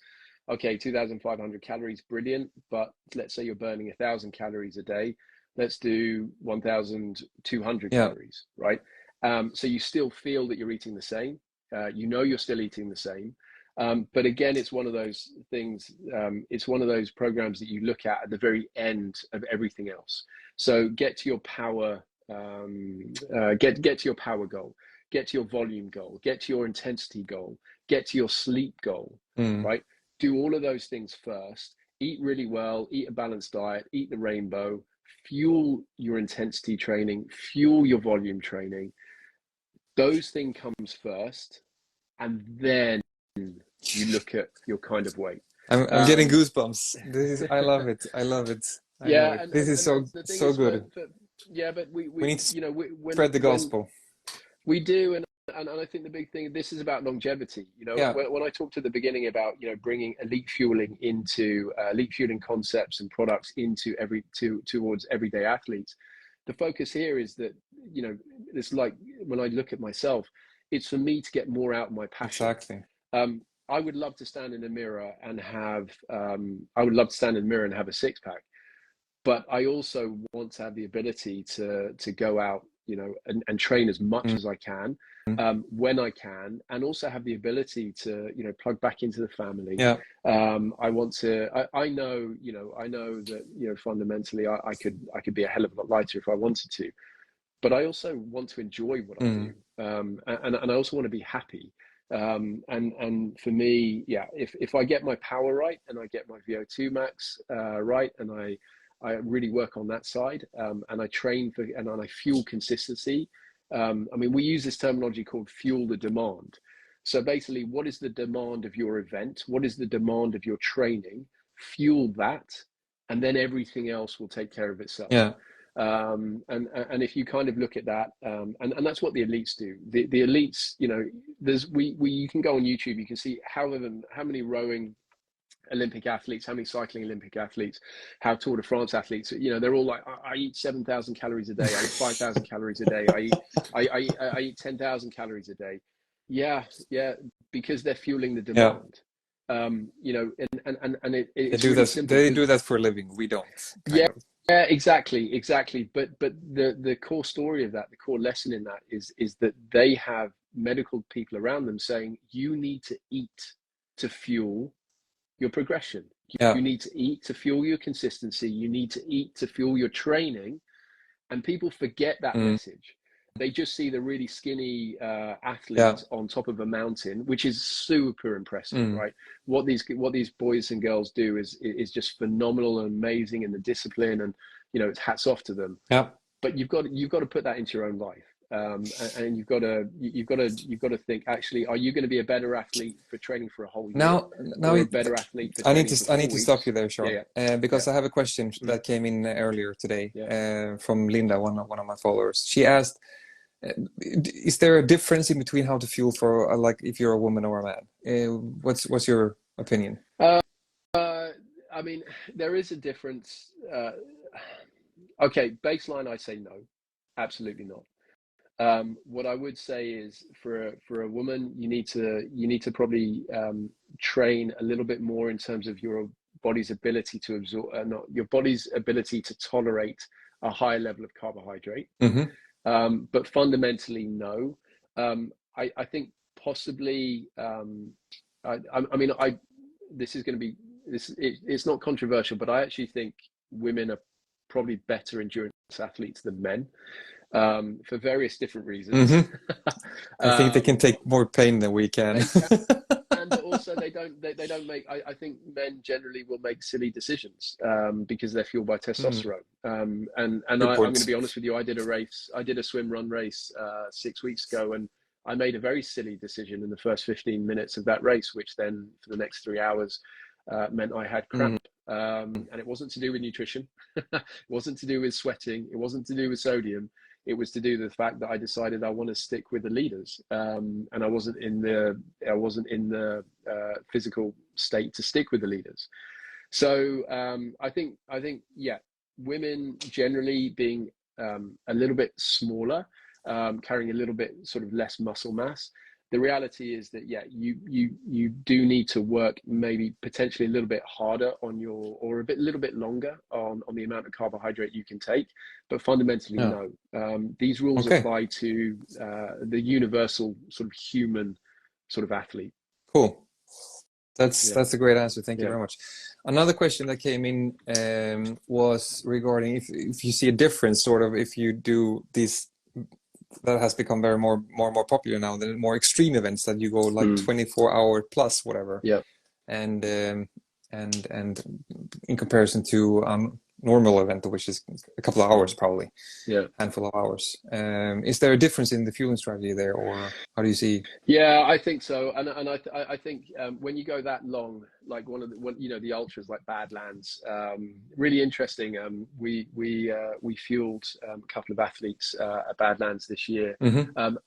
B: Okay, 2,500 calories, brilliant. But let's say you're burning 1,000 calories a day. Let's do 1,200 calories, right? So you still feel that you're eating the same. You're still eating the same. But again, it's one of those things, it's one of those programs that you look at the very end of everything else. So get to your power, get to your power goal, get to your volume goal, get to your intensity goal, get to your sleep goal, right? Do all of those things first. Eat really well, eat a balanced diet, eat the rainbow, fuel your intensity training, fuel your volume training. Those things comes first, and then you look at your kind of weight.
A: I'm getting goosebumps. I love it. I love it. This is so good.
B: But we
A: need to spread the gospel.
B: We do, and I think the big thing, this is about longevity. When I talked at the beginning about bringing elite fueling concepts and products into towards everyday athletes, the focus here is that it's like when I look at myself, it's for me to get more out of my passion.
A: Exactly.
B: I would love to stand in a mirror and have a six pack, but I also want to have the ability to go out, and train as much as I can, when I can, and also have the ability to, plug back into the family. I want to, I know that, fundamentally I could be a hell of a lot lighter if I wanted to, but I also want to enjoy what I do. And I also want to be happy. And for me, if I get my power right and I get my VO2 max right, and I really work on that side, and I train and I fuel consistency. We use this terminology called fuel the demand. So basically, what is the demand of your event? What is the demand of your training? Fuel that, and then everything else will take care of itself. And if you kind of look at that, and that's what the elites do. The elites, you can go on YouTube, you can see how many rowing Olympic athletes, how many cycling Olympic athletes, how Tour de France athletes, they're all like, I eat 7,000 calories a day, I eat 5,000 calories a day, I eat 10,000 calories a day. Yeah, because they're fueling the demand. And it's really simple.
A: They do that for a living. We don't.
B: Yeah, exactly. But the core story of that, the core lesson in that is that they have medical people around them saying, you need to eat to fuel your progression. You need to eat to fuel your consistency. You need to eat to fuel your training. And people forget that message. they just see the really skinny
A: Yeah.
B: athlete on top of a mountain, which is super impressive, right? What these boys and girls do is just phenomenal and amazing, and the discipline, and it's hats off to them.
A: Yeah.
B: But you've got to put that into your own life, and you've got to think, actually, are you going to be a better athlete for training for a whole year, or a better athlete for training for 4 weeks?
A: I need to stop you there, Sean, because I have a question that came in earlier today from Linda, one of my followers. She asked, is there a difference in between how to fuel for like if you're a woman or a man? What's your opinion?
B: I mean, there is a difference. Okay, baseline, I say no, absolutely not. What I would say is, for a woman, you need to probably train a little bit more in terms of your body's ability to absorb, not your body's ability to tolerate a higher level of carbohydrate. But fundamentally, no. I think possibly. I mean, this is going to be this. It's not controversial, but I actually think women are probably better endurance athletes than men, for various different reasons.
A: I think they can take more pain than we can.
B: And also they don't make. I think men generally will make silly decisions because they're fueled by testosterone. And I'm going to be honest with you. I did a swim run race 6 weeks ago, and I made a very silly decision in the first 15 minutes of that race, which then for the next 3 hours meant I had cramp. And it wasn't to do with nutrition. It wasn't to do with sweating. It wasn't to do with sodium. It was to do with the fact that I decided I want to stick with the leaders, and I wasn't in the physical state to stick with the leaders. So I think women generally being a little bit smaller, carrying a little bit sort of less muscle mass. The reality is that you do need to work maybe potentially a little bit harder on or a little bit longer on the amount of carbohydrate you can take, but fundamentally no. These rules apply to the universal sort of human sort of athlete.
A: Cool. That's a great answer. Thank you very much. Another question that came in was regarding if you see a difference, sort of, if you do these. That has become more and more popular now. The more extreme events that you go like 24-hour plus whatever.
B: Yeah.
A: And in comparison to normal event, which is a couple of hours probably.
B: Yeah.
A: Handful of hours. Is there a difference in the fueling strategy there, or how do you see?
B: Yeah, I think so. And I think when you go that long, like the ultras like Badlands, really interesting. We fueled a couple of athletes at Badlands this year.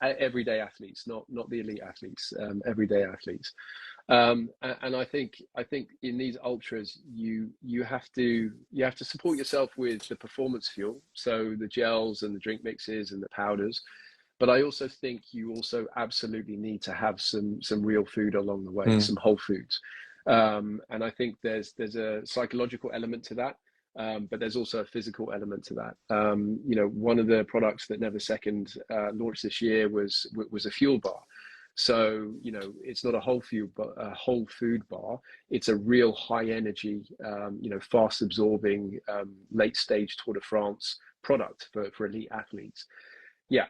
B: Everyday athletes, not the elite athletes, everyday athletes. And I think in these ultras you have to support yourself with the performance fuel, so the gels and the drink mixes and the powders, but I also think you also absolutely need to have some real food along the way, some whole foods, and I think there's a psychological element to that, but there's also a physical element to that. One of the products that Never Second launched this year was a fuel bar. So, it's not a whole food bar. It's a real high energy, fast absorbing, late stage Tour de France product for elite athletes. Yeah,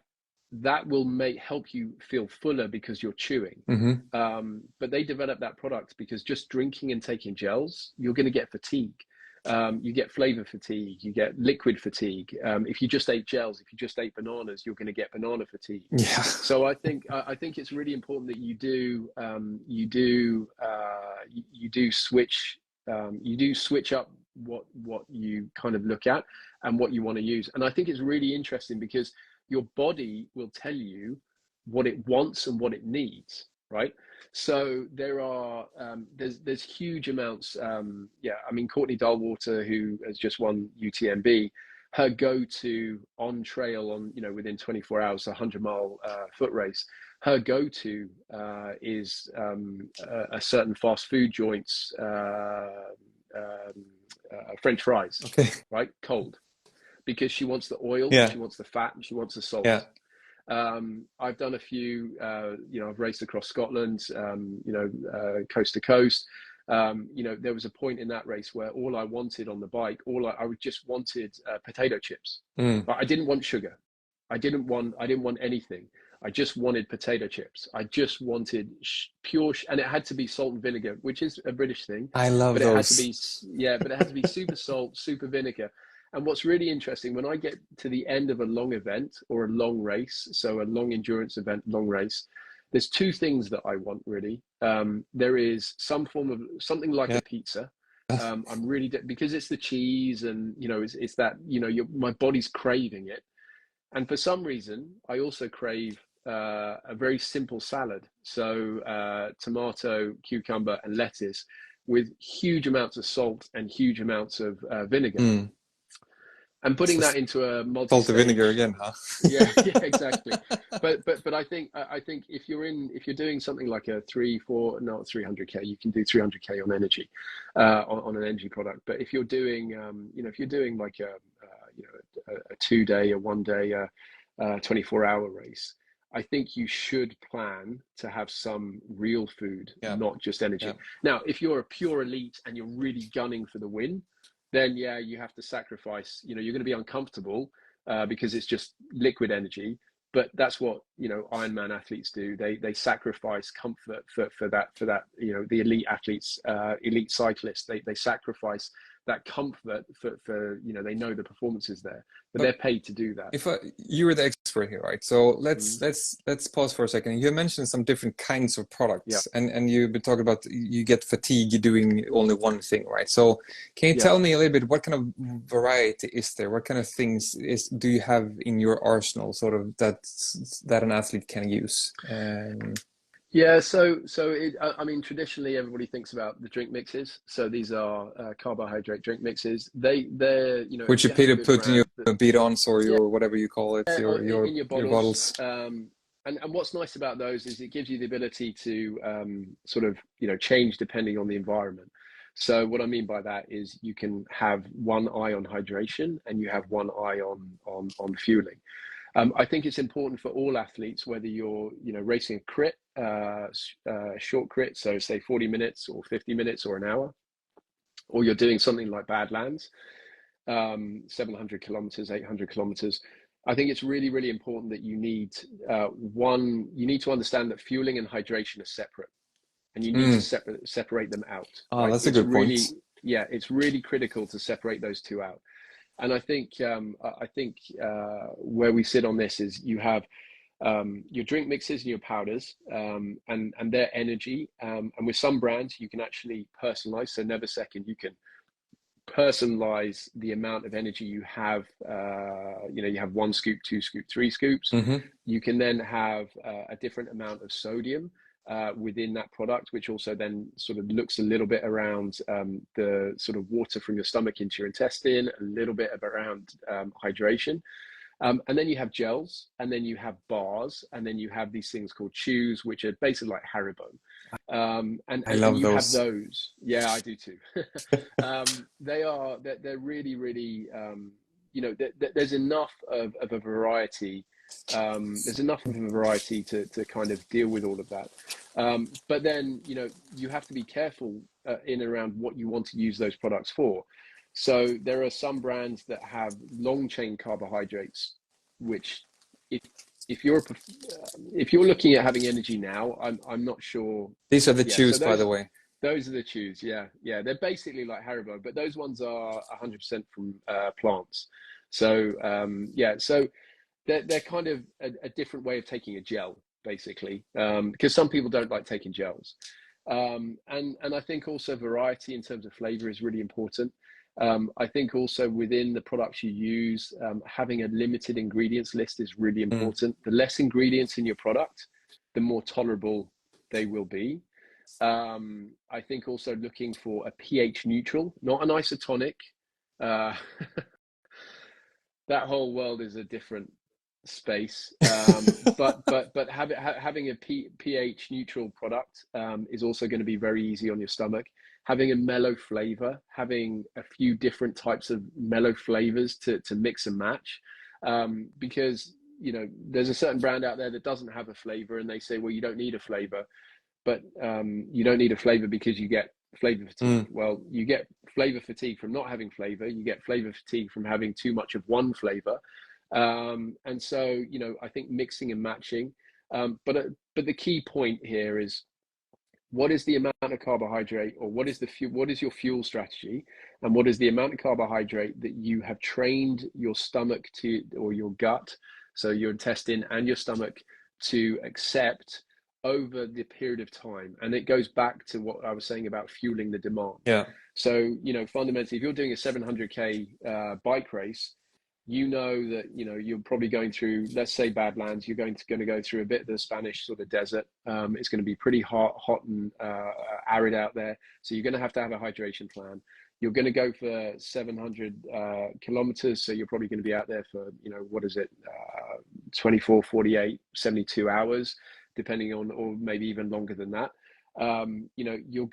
B: that will help you feel fuller because you're chewing. But they developed that product because just drinking and taking gels, you're going to get fatigue. You get flavor fatigue, you get liquid fatigue. If you just ate gels, if you just ate bananas, you're going to get banana fatigue.
A: Yeah.
B: So I think it's really important that you switch up what you kind of look at and what you want to use. And I think it's really interesting because your body will tell you what it wants and what it needs, right? So there's huge amounts. I mean, Courtney Dahlwater, who has just won UTMB, her go-to on trail within 24 hours, a 100-mile foot race, her go-to is a certain fast food joint's French fries, right? Cold, because she wants the oil, she wants the fat, and she wants the salt. Yeah. I've done a few, I've raced across Scotland, coast to coast. There was a point in that race where all I wanted on the bike, I just wanted potato chips. But I didn't want sugar. I didn't want anything. I just wanted potato chips. I just wanted pure, and it had to be salt and vinegar, which is a British thing,
A: I love
B: but it had to be,
A: those.
B: yeah, but it had to be super salt, super vinegar. And what's really interesting, when I get to the end of a long event or a long race, so a long endurance event, long race, there's two things that I want really. There is some form of something like
A: Yeah.
B: a pizza. I'm really, because it's the cheese, and it's that, my body's craving it. And for some reason, I also crave a very simple salad. So tomato, cucumber, and lettuce with huge amounts of salt and huge amounts of vinegar.
A: Mm.
B: And putting
A: So
B: that into a
A: salty vinegar
B: multi-stage,
A: again, huh?
B: yeah, yeah, exactly. But I think if you're doing something like a 300K, you can do 300K on energy, on an energy product. But if you're doing, if you're doing like a 2 day, a 1 day, 24-hour race, I think you should plan to have some real food,
A: Yeah.
B: not just energy.
A: Yeah.
B: Now, if you're a pure elite and you're really gunning for the win, then yeah, you have to sacrifice. You're going to be uncomfortable because it's just liquid energy. But that's what Ironman athletes do. They sacrifice comfort for that. The elite athletes, elite cyclists, they sacrifice that comfort for they know the performance is there, but
A: But
B: they're paid to do that.
A: if you were the expert here, right? So let's
B: Mm.
A: let's pause for a second. You mentioned some different kinds of
B: Yeah,
A: products, and you've been talking about you get fatigue doing only one thing, right? So can you
B: yeah.
A: tell me a little bit what kind of variety is there? What kind of things do you have in your arsenal, sort of that an athlete can use?
B: Yeah, I mean, traditionally everybody thinks about the drink mixes. So these are carbohydrate drink mixes. They're
A: Which
B: if
A: you
B: you have a good
A: put in
B: brand,
A: your bidons or
B: yeah,
A: your whatever you call it,
B: in your
A: your
B: bottles.
A: bottles.
B: And what's nice about those is it gives you the ability to sort of change depending on the environment. So what I mean by that is you can have one eye on hydration and you have one eye on fueling. I think it's important for all athletes, whether you're racing a crit, short crit, so say 40 minutes or 50 minutes or an hour, or you're doing something like Badlands, 700 kilometers, 800 kilometers. I think it's really, really important that you need you need to understand that fueling and hydration are separate, and you need to
A: Mm.
B: separate them out.
A: Oh,
B: Like
A: that's a good point.
B: it's really critical to separate those two out. And I think where we sit on this is you have your drink mixes and your powders, and their energy. And with some brands, you can actually personalize. So Never Second, you can personalize the amount of energy you have. You have 1 scoop, 2 scoop, 3 scoops.
A: Hmm.
B: You can then have a different amount of sodium within that product, which also then sort of looks a little bit around the sort of water from your stomach into your intestine, a little bit around hydration. And then you have gels, and then you have bars, and then you have these things called chews, which are basically like Haribo.
A: I
B: And
A: love
B: you have
A: those.
B: those. Yeah, I do too. They're really, really, there's enough of a variety. There's enough of a variety to kind of deal with all of that. But then, you have to be careful in and around what you want to use those products for. So there are some brands that have long chain carbohydrates, which if if you're if you're looking at having energy now, I'm not sure.
A: These are the
B: Yeah, so
A: chews, by the way.
B: those are the chews. Yeah, yeah, they're basically like Haribo, but those ones are 100% from plants. So yeah, so they're kind of a different way of taking a gel, basically, because some people don't like taking gels. And I think also variety in terms of flavor is really important. I think also within the products you use, having a limited ingredients list is really
A: Mm.
B: important. The less ingredients in your product, the more tolerable they will be. I think also looking for a pH neutral, not an isotonic. Uh, that whole world is a different space. But having a pH neutral product is also going to be very easy on your stomach. Having a mellow flavor, having a few different types of mellow flavors to mix and match, because there's a certain brand out there that doesn't have a flavor, and they say, well, you don't need a flavor, but you don't need a flavor because you get flavor fatigue.
A: Mm.
B: Well, you get flavor fatigue from not having flavor. You get flavor fatigue from having too much of one flavor. And so, you know, I think mixing and matching. But the key point here is, what is the amount of carbohydrate, or what is your fuel strategy, and what is the amount of carbohydrate that you have trained your stomach to, or your gut, so your intestine and your stomach, to accept over the period of time. And it goes back to what I was saying about fueling the demand.
A: Yeah.
B: So, you know, fundamentally, if you're doing a 700k bike race, you know that, you know, you're probably going through, let's say, Badlands. You're going to go through a bit of the Spanish sort of desert. It's going to be pretty hot and arid out there. So you're going to have a hydration plan. You're going to go for 700 kilometers. So you're probably going to be out there for, you know, what is it, 24, 48, 72 hours, depending on, or maybe even longer than that. You know, do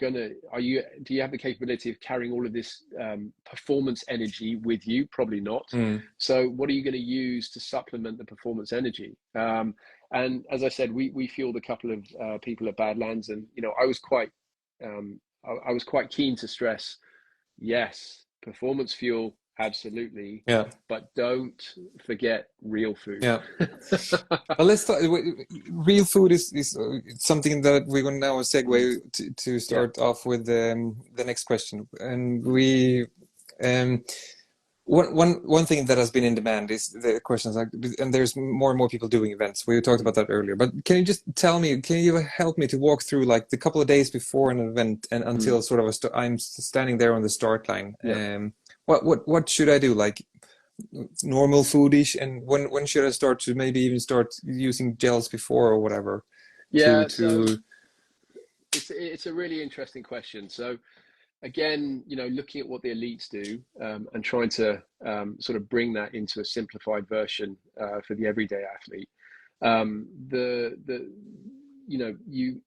B: you have the capability of carrying all of this performance energy with you? Probably not. So what are you going to use to supplement the performance energy? And as I said, we fueled a couple of people at Badlands, and, you know, I was quite keen to stress, yes, performance fuel, absolutely.
A: Yeah.
B: But don't forget real food.
A: Yeah. Well, let's talk. Real food is something that we're going to now segue to start off with the next question. And one thing that has been in demand is the questions, like, and there's more and more people doing events. We talked about that earlier, but can you just tell me? Can you help me to walk through, like, the couple of days before an event and until sort of I'm standing there on the start line? What should I do? Like, normal foodish, and when should I start to maybe even start using gels before or whatever?
B: So it's a really interesting question. So again, you know, looking at what the elites do, and trying to sort of bring that into a simplified version for the everyday athlete. You know, you've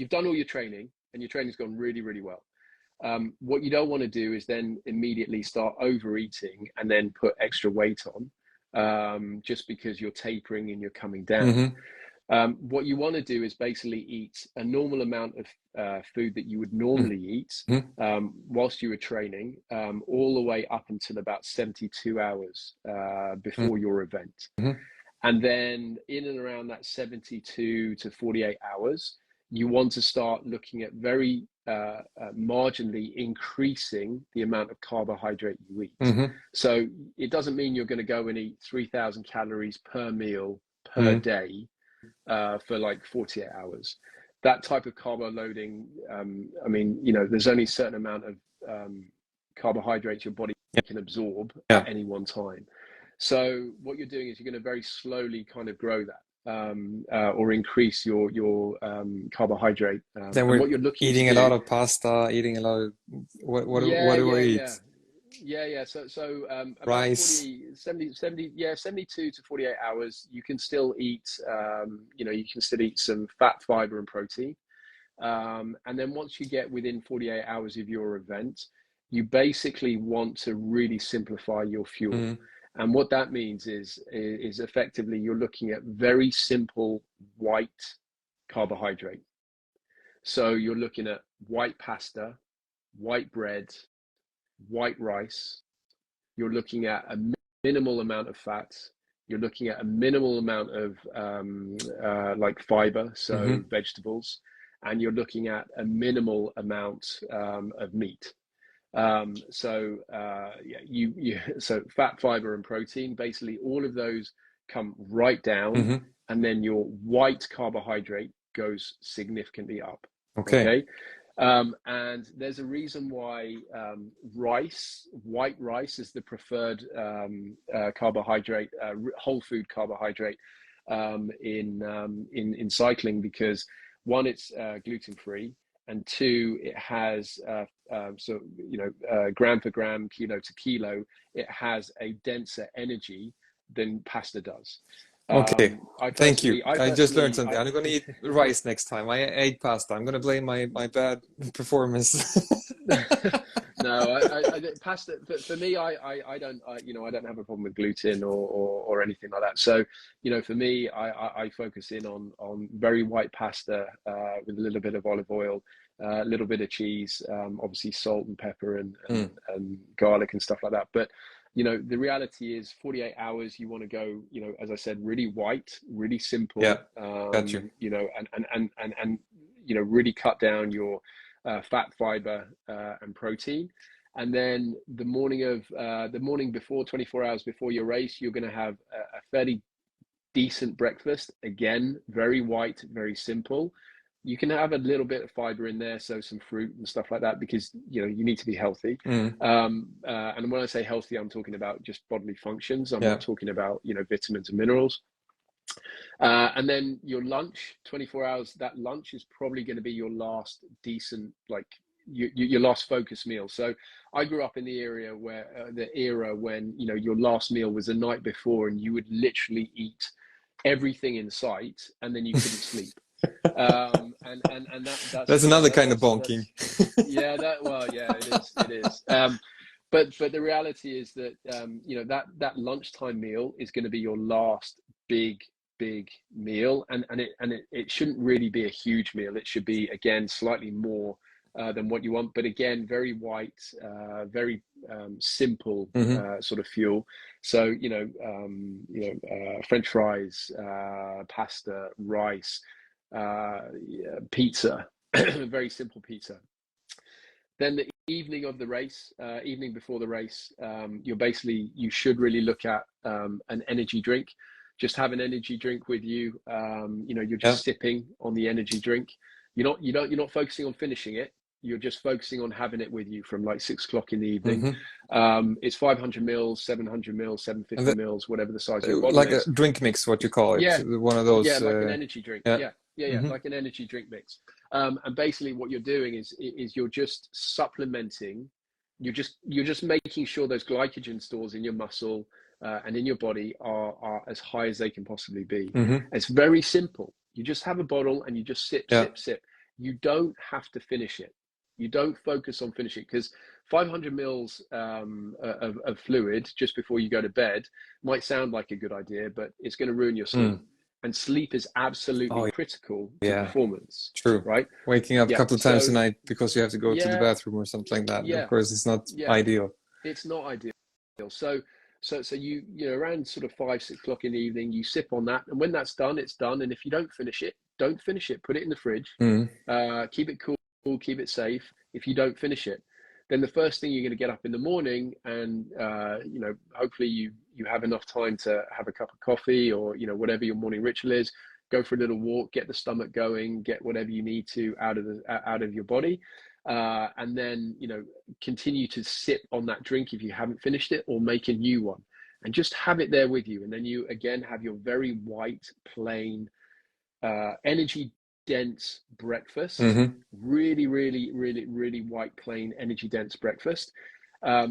B: done all your training, and your training's gone really, really well. What you don't want to do is then immediately start overeating and then put extra weight on, just because you're tapering and you're coming down. What you want to do is basically eat a normal amount of food that you would normally eat whilst you were training, all the way up until about 72 hours before your event. And then in and around that 72 to 48 hours, you want to start looking at very marginally increasing the amount of carbohydrate you eat. So it doesn't mean you're going to go and eat 3,000 calories per meal per day for like 48 hours. That type of carbo loading, I mean, you know, there's only a certain amount of carbohydrates your body can absorb at any one time. So what you're doing is you're going to very slowly kind of grow that, or increase your carbohydrate.
A: Then we're
B: what you're looking
A: eating
B: to do,
A: a lot of pasta, eating a lot of what do we eat?
B: So about
A: Rice.
B: 72 to 48 hours, you can still eat, you know, you can still eat some fat, fiber, and protein. And then once you get within 48 hours of your event, you basically want to really simplify your fuel. And what that means is effectively you're looking at very simple white carbohydrate. So you're looking at white pasta, white bread, white rice. You're looking at a minimal amount of fat. You're looking at a minimal amount of like fiber, so vegetables, and you're looking at a minimal amount of meat. So fat, fiber, and protein, basically all of those come right down, and then your white carbohydrate goes significantly up. Okay. And there's a reason why white rice is the preferred carbohydrate, whole food carbohydrate in cycling, because one, it's gluten free, and two, it has gram for gram, kilo to kilo, it has a denser energy than pasta does.
A: Okay, thank you. I just learned something. I'm going to eat rice next time. I ate pasta. I'm going to blame my bad performance.
B: No, pasta. For me, I don't have a problem with gluten or anything like that. So, you know, for me, I focus in on very white pasta with a little bit of olive oil, a little bit of cheese, obviously salt and pepper and garlic and stuff like that. But you know, the reality is 48 hours, you want to go, you know, as I said, really white, really simple,
A: Yeah, got you.
B: you know, and you know, really cut down your fat, fiber, and protein. And then the morning before, 24 hours before your race, you're going to have a fairly decent breakfast. Again, very white, very simple. You can have a little bit of fiber in there, so some fruit and stuff like that, because you know you need to be healthy.
A: Mm.
B: And when I say healthy, I'm talking about just bodily functions. I'm
A: Yeah.
B: not talking about, you know, vitamins and minerals. And then your lunch, 24 hours. That lunch is probably going to be your last decent, like your last focus meal. So I grew up in the area where the era when, you know, your last meal was the night before, and you would literally eat everything in sight, and then you couldn't sleep. And that's,
A: That's
B: you know,
A: another kind of
B: that's
A: bonking.
B: yeah, yeah, it is. But the reality is that, you know, that lunchtime meal is going to be your last big meal, and it shouldn't really be a huge meal. It should be, again, slightly more than what you want, but again, very white, very simple
A: Mm-hmm.
B: sort of fuel. So, you know, French fries, pasta, rice, pizza, very simple pizza. Then the evening of the race, evening before the race, you should really look at an energy drink. Just have an energy drink with you. You know, you're
A: Yeah.
B: just sipping on the energy drink. You're not focusing on finishing it. You're just focusing on having it with you from like 6 o'clock in the evening.
A: Mm-hmm.
B: It's 500 mils, 700 mils,
A: And
B: 750 mils, whatever the size of your bottle
A: like a
B: is.
A: drink mix, what you call it,
B: Yeah,
A: one of
B: yeah,
A: those.
B: like an energy drink.
A: Yeah.
B: Yeah,
A: Mm-hmm.
B: like an energy drink mix. And basically, what you're doing is you're just supplementing. You're just making sure those glycogen stores in your muscle and in your body are as high as they can possibly be.
A: Mm-hmm.
B: It's very simple. You just have a bottle and you just sip,
A: Yeah.
B: sip, sip. You don't have to finish it. You don't focus on finishing, because 500 mils of fluid just before you go to bed might sound like a good idea, but it's going to ruin your sleep.
A: Mm.
B: And sleep is absolutely
A: Oh,
B: critical to
A: yeah.
B: performance,
A: True.
B: right?
A: Waking up a
B: Yeah.
A: couple of times a
B: So
A: night because you have to go to the
B: yeah,
A: bathroom or something like that. Of
B: yeah,
A: course, it's not
B: yeah.
A: ideal.
B: It's not ideal. So you know, around sort of 5, 6 o'clock in the evening, you sip on that, and when that's done, it's done. And if you don't finish it, don't finish it. Put it in the fridge.
A: Mm.
B: Keep it cool, keep it safe. If you don't finish it, then the first thing you're going to get up in the morning, and you know, hopefully you have enough time to have a cup of coffee, or, you know, whatever your morning ritual is. Go for a little walk, get the stomach going, get whatever you need to out of your body, and then, you know, continue to sip on that drink if you haven't finished it, or make a new one, and just have it there with you. And then you again have your very white, plain, energy dense breakfast.
A: Mm-hmm.
B: Really white, plain, energy dense breakfast.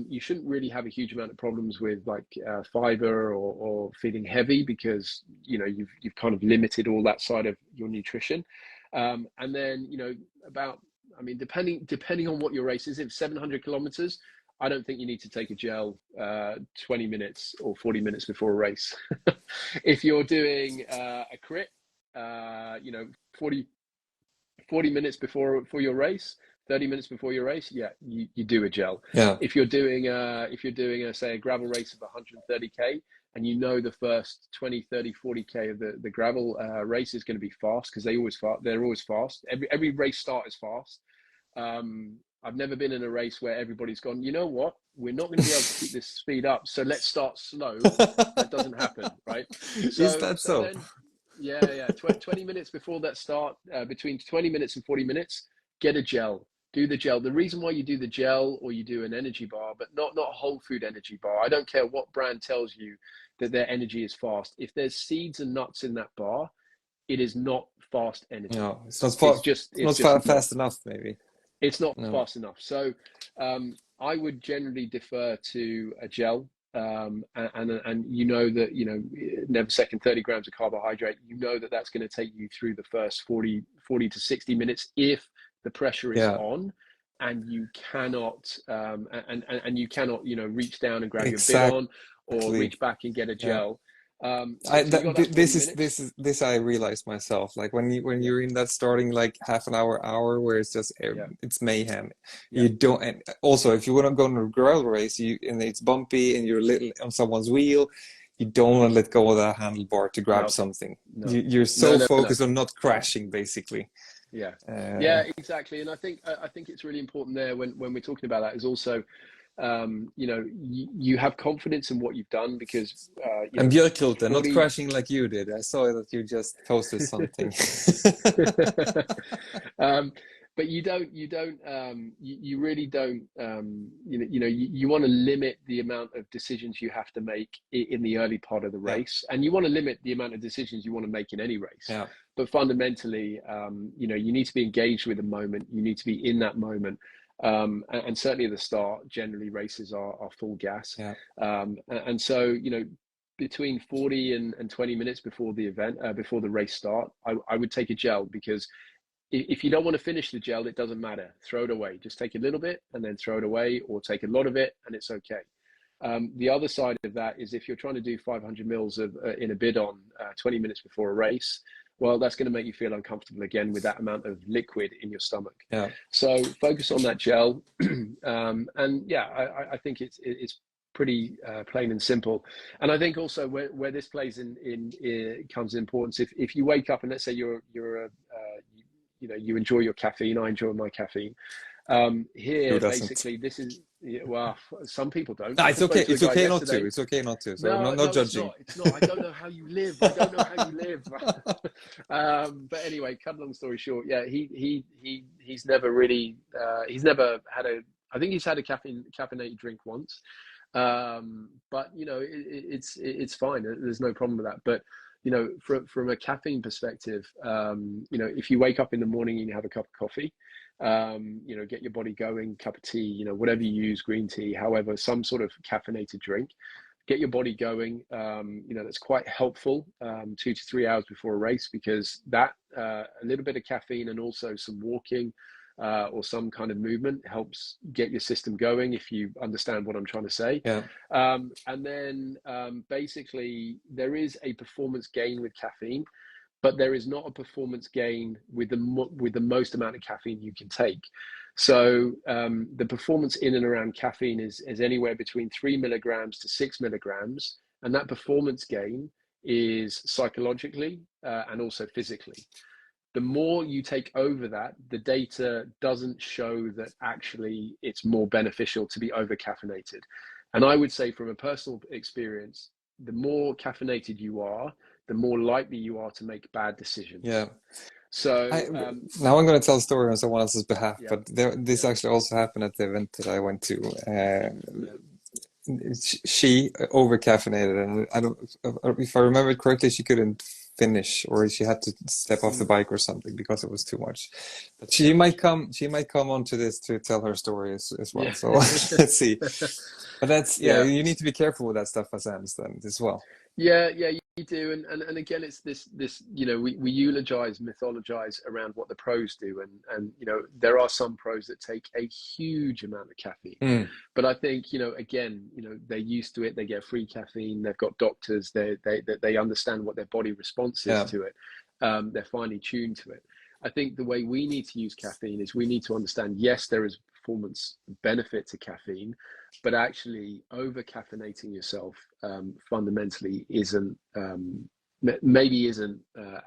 B: You shouldn't really have a huge amount of problems with like fiber or feeling heavy, because, you know, you've kind of limited all that side of your nutrition. And then, you know, I mean, depending on what your race is, if 700 kilometers, I don't think you need to take a gel 20 minutes or 40 minutes before a race. If you're doing a crit, you know, 40 minutes for your race, 30 minutes before your race, yeah, you do a gel.
A: Yeah.
B: If you're doing say a gravel race of 130k, and you know the first 20, 30, 40k of the gravel race is going to be fast, because they're always fast. Every race start is fast. I've never been in a race where everybody's gone, you know what, we're not going to be able to keep this speed up, so let's start slow. That doesn't happen, right?
A: Is
B: So
A: that so?
B: then, yeah. 20 minutes before that start, between 20 minutes and 40 minutes, get a gel. Do the gel. The reason why you do the gel, or you do an energy bar, but not a whole food energy bar. I don't care what brand tells you that their energy is fast. If there's seeds and nuts in that bar, it is not fast energy.
A: No, it's not
B: It's just not.
A: fast enough, maybe.
B: It's not
A: No.
B: fast enough. So I would generally defer to a gel. And you know that, you know, never second 30 grams of carbohydrate, you know that that's going to take you through the first 40 to 60 minutes if the pressure is
A: Yeah.
B: on, and you cannot and you cannot, you know, reach down and grab your
A: Exactly.
B: bidon, or reach back and get a
A: Yeah.
B: gel. So you got that 40 minutes.
A: This I realized myself. Like when
B: Yeah,
A: you're in that starting like half an hour where it's just
B: yeah,
A: it's mayhem.
B: yeah.
A: You don't. And also, if you want to go on a gravel race, and it's bumpy and you're little on someone's wheel, you don't want to let go of that handlebar to grab
B: No,
A: something.
B: no,
A: You're
B: no,
A: so
B: no, no.
A: focused on not crashing, basically.
B: Yeah,
A: Uh,
B: yeah, exactly. And I think it's really important there when we're talking about that is also, you know, you have confidence in what you've done because, you
A: and
B: know,
A: Björkkulte, not
B: 40.
A: crashing like you did. I saw that you just posted something.
B: um, but you really don't, you want to limit the amount of decisions you have to make in the early part of the
A: Yeah,
B: race, and you want to limit the amount of decisions you want to make in any race.
A: yeah,
B: But fundamentally, you know, you need to be engaged with the moment. You need to be in that moment. And certainly at the start, generally races are full gas.
A: yeah.
B: And so, you know, between 40 and 20 minutes before the event, before the race start, I would take a gel because if you don't want to finish the gel, it doesn't matter. Throw it away. Just take a little bit and then throw it away, or take a lot of it and it's okay. The other side of that is if you're trying to do 500 mils of in a bidon 20 minutes before a race, well, that's going to make you feel uncomfortable again with that amount of liquid in your stomach.
A: Yeah.
B: So focus on that gel, and yeah, I think it's pretty plain and simple. And I think also where this plays in comes in importance. If you wake up and let's say you're a you know, you enjoy your caffeine, I enjoy my caffeine.
A: Who
B: Here,
A: doesn't?
B: basically, this is, yeah, well, some people don't.
A: No,
B: I
A: it's
B: just spoke
A: okay.
B: to a
A: It's
B: guy
A: okay not to.
B: yesterday.
A: It's okay not to. So
B: No,
A: not
B: no, it's
A: judging.
B: not. It's not. I don't know how you live. I don't know how you live. But anyway, cut a long story short, yeah, he's never really he's never had a. I think he's had a caffeinated drink once, but you know it's fine. There's no problem with that. But you know, from a caffeine perspective, you know, if you wake up in the morning and you have a cup of coffee, you know, get your body going, cup of tea, you know, whatever you use, green tea, however, some sort of caffeinated drink, get your body going. You know, that's quite helpful 2 to 3 hours before a race because that a little bit of caffeine and also some walking or some kind of movement helps get your system going, if you understand what I'm trying to say.
A: Yeah.
B: And then basically there is a performance gain with caffeine, but there is not a performance gain with the most amount of caffeine you can take. So the performance in and around caffeine is anywhere between 3 milligrams to 6 milligrams, and that performance gain is psychologically and also physically. The more you take over that, the data doesn't show that actually it's more beneficial to be over caffeinated. And I would say from a personal experience, the more caffeinated you are, the more likely you are to make bad decisions.
A: Yeah.
B: So,
A: I now I'm going to tell a story on someone else's behalf,
B: yeah,
A: but this
B: yeah,
A: actually also happened at the event that I went to.
B: yeah.
A: She over caffeinated, and I don't, if I remember it correctly, she couldn't finish, or she had to step off the
B: Mm,
A: bike or something because it was too much. But she might come onto this to tell her story as well.
B: yeah.
A: So let's see. But that's, yeah,
B: Yeah.
A: you need to be careful with that stuff, as I understand as well.
B: Yeah, yeah, you do, and again, it's this. You know, we eulogize, mythologize around what the pros do, and you know, there are some pros that take a huge amount of caffeine,
A: Mm,
B: but I think, you know, again, you know, they're used to it. They get free caffeine. They've got doctors. They understand what their body response is
A: yeah,
B: to it. They're finely tuned to it. I think the way we need to use caffeine is we need to understand. Yes, there is performance benefit to caffeine, but actually over caffeinating yourself fundamentally isn't maybe isn't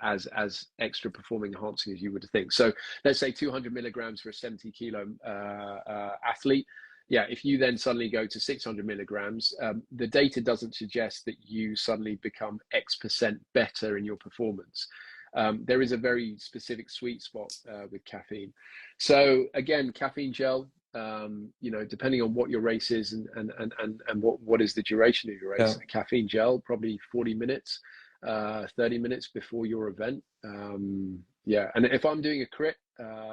B: as extra performing enhancing as you would think. So let's say 200 milligrams for a 70 kilo athlete. Yeah, if you then suddenly go to 600 milligrams, the data doesn't suggest that you suddenly become X% better in your performance. There is a very specific sweet spot with caffeine. So again, caffeine gel, you know, depending on what your race is and what is the duration of your
A: yeah,
B: race, a caffeine gel, probably 40 minutes, 30 minutes before your event. Yeah, and if I'm doing a crit,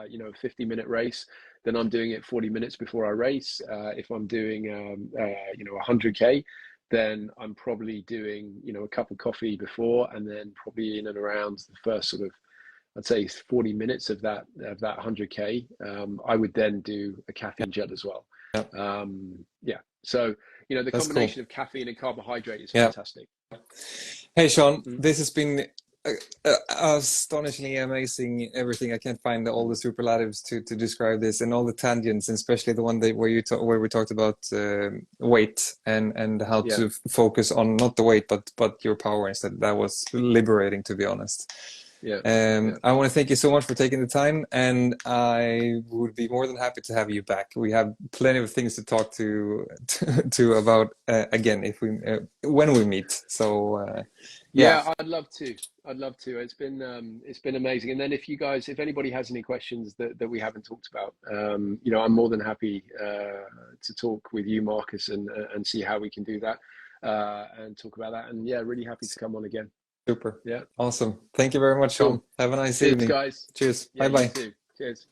B: you know, a 50-minute race, then I'm doing it 40 minutes before I race. If I'm doing, you know, 100K, then I'm probably doing, you know, a cup of coffee before, and then probably in and around the first sort of, I'd say 40 minutes of that 100K, I would then do a
A: yeah,
B: caffeine gel as well.
A: yeah.
B: Yeah, so you know the
A: That's cool.
B: combination of caffeine and carbohydrate is
A: Yeah.
B: fantastic.
A: Hey, Sean,
B: Mm,
A: this has been astonishingly amazing. Everything I can't find all the
B: mm.
A: superlatives to describe this, and all the tangents, and especially the one that where we talked about weight and how
B: Yeah,
A: to focus on not the weight but your power instead. That was liberating, to be honest.
B: yeah, yeah.
A: I want to thank you so much for taking the time, and I would be more than happy to have you back. We have plenty of things to talk to about again if we when we meet. So yeah,
B: Yeah, I'd love to. I'd love to. It's been amazing. And then if you guys, if anybody has any questions that we haven't talked about, you know, I'm more than happy to talk with you, Marcus, and see how we can do that and talk about that. And yeah, really happy to come on again.
A: super
B: Yeah,
A: awesome. Thank you very much, Sean.
B: cool.
A: Have a nice
B: Cheers,
A: evening.
B: guys.
A: Cheers.
B: Yeah,
A: Bye
B: you
A: bye.
B: too. Cheers.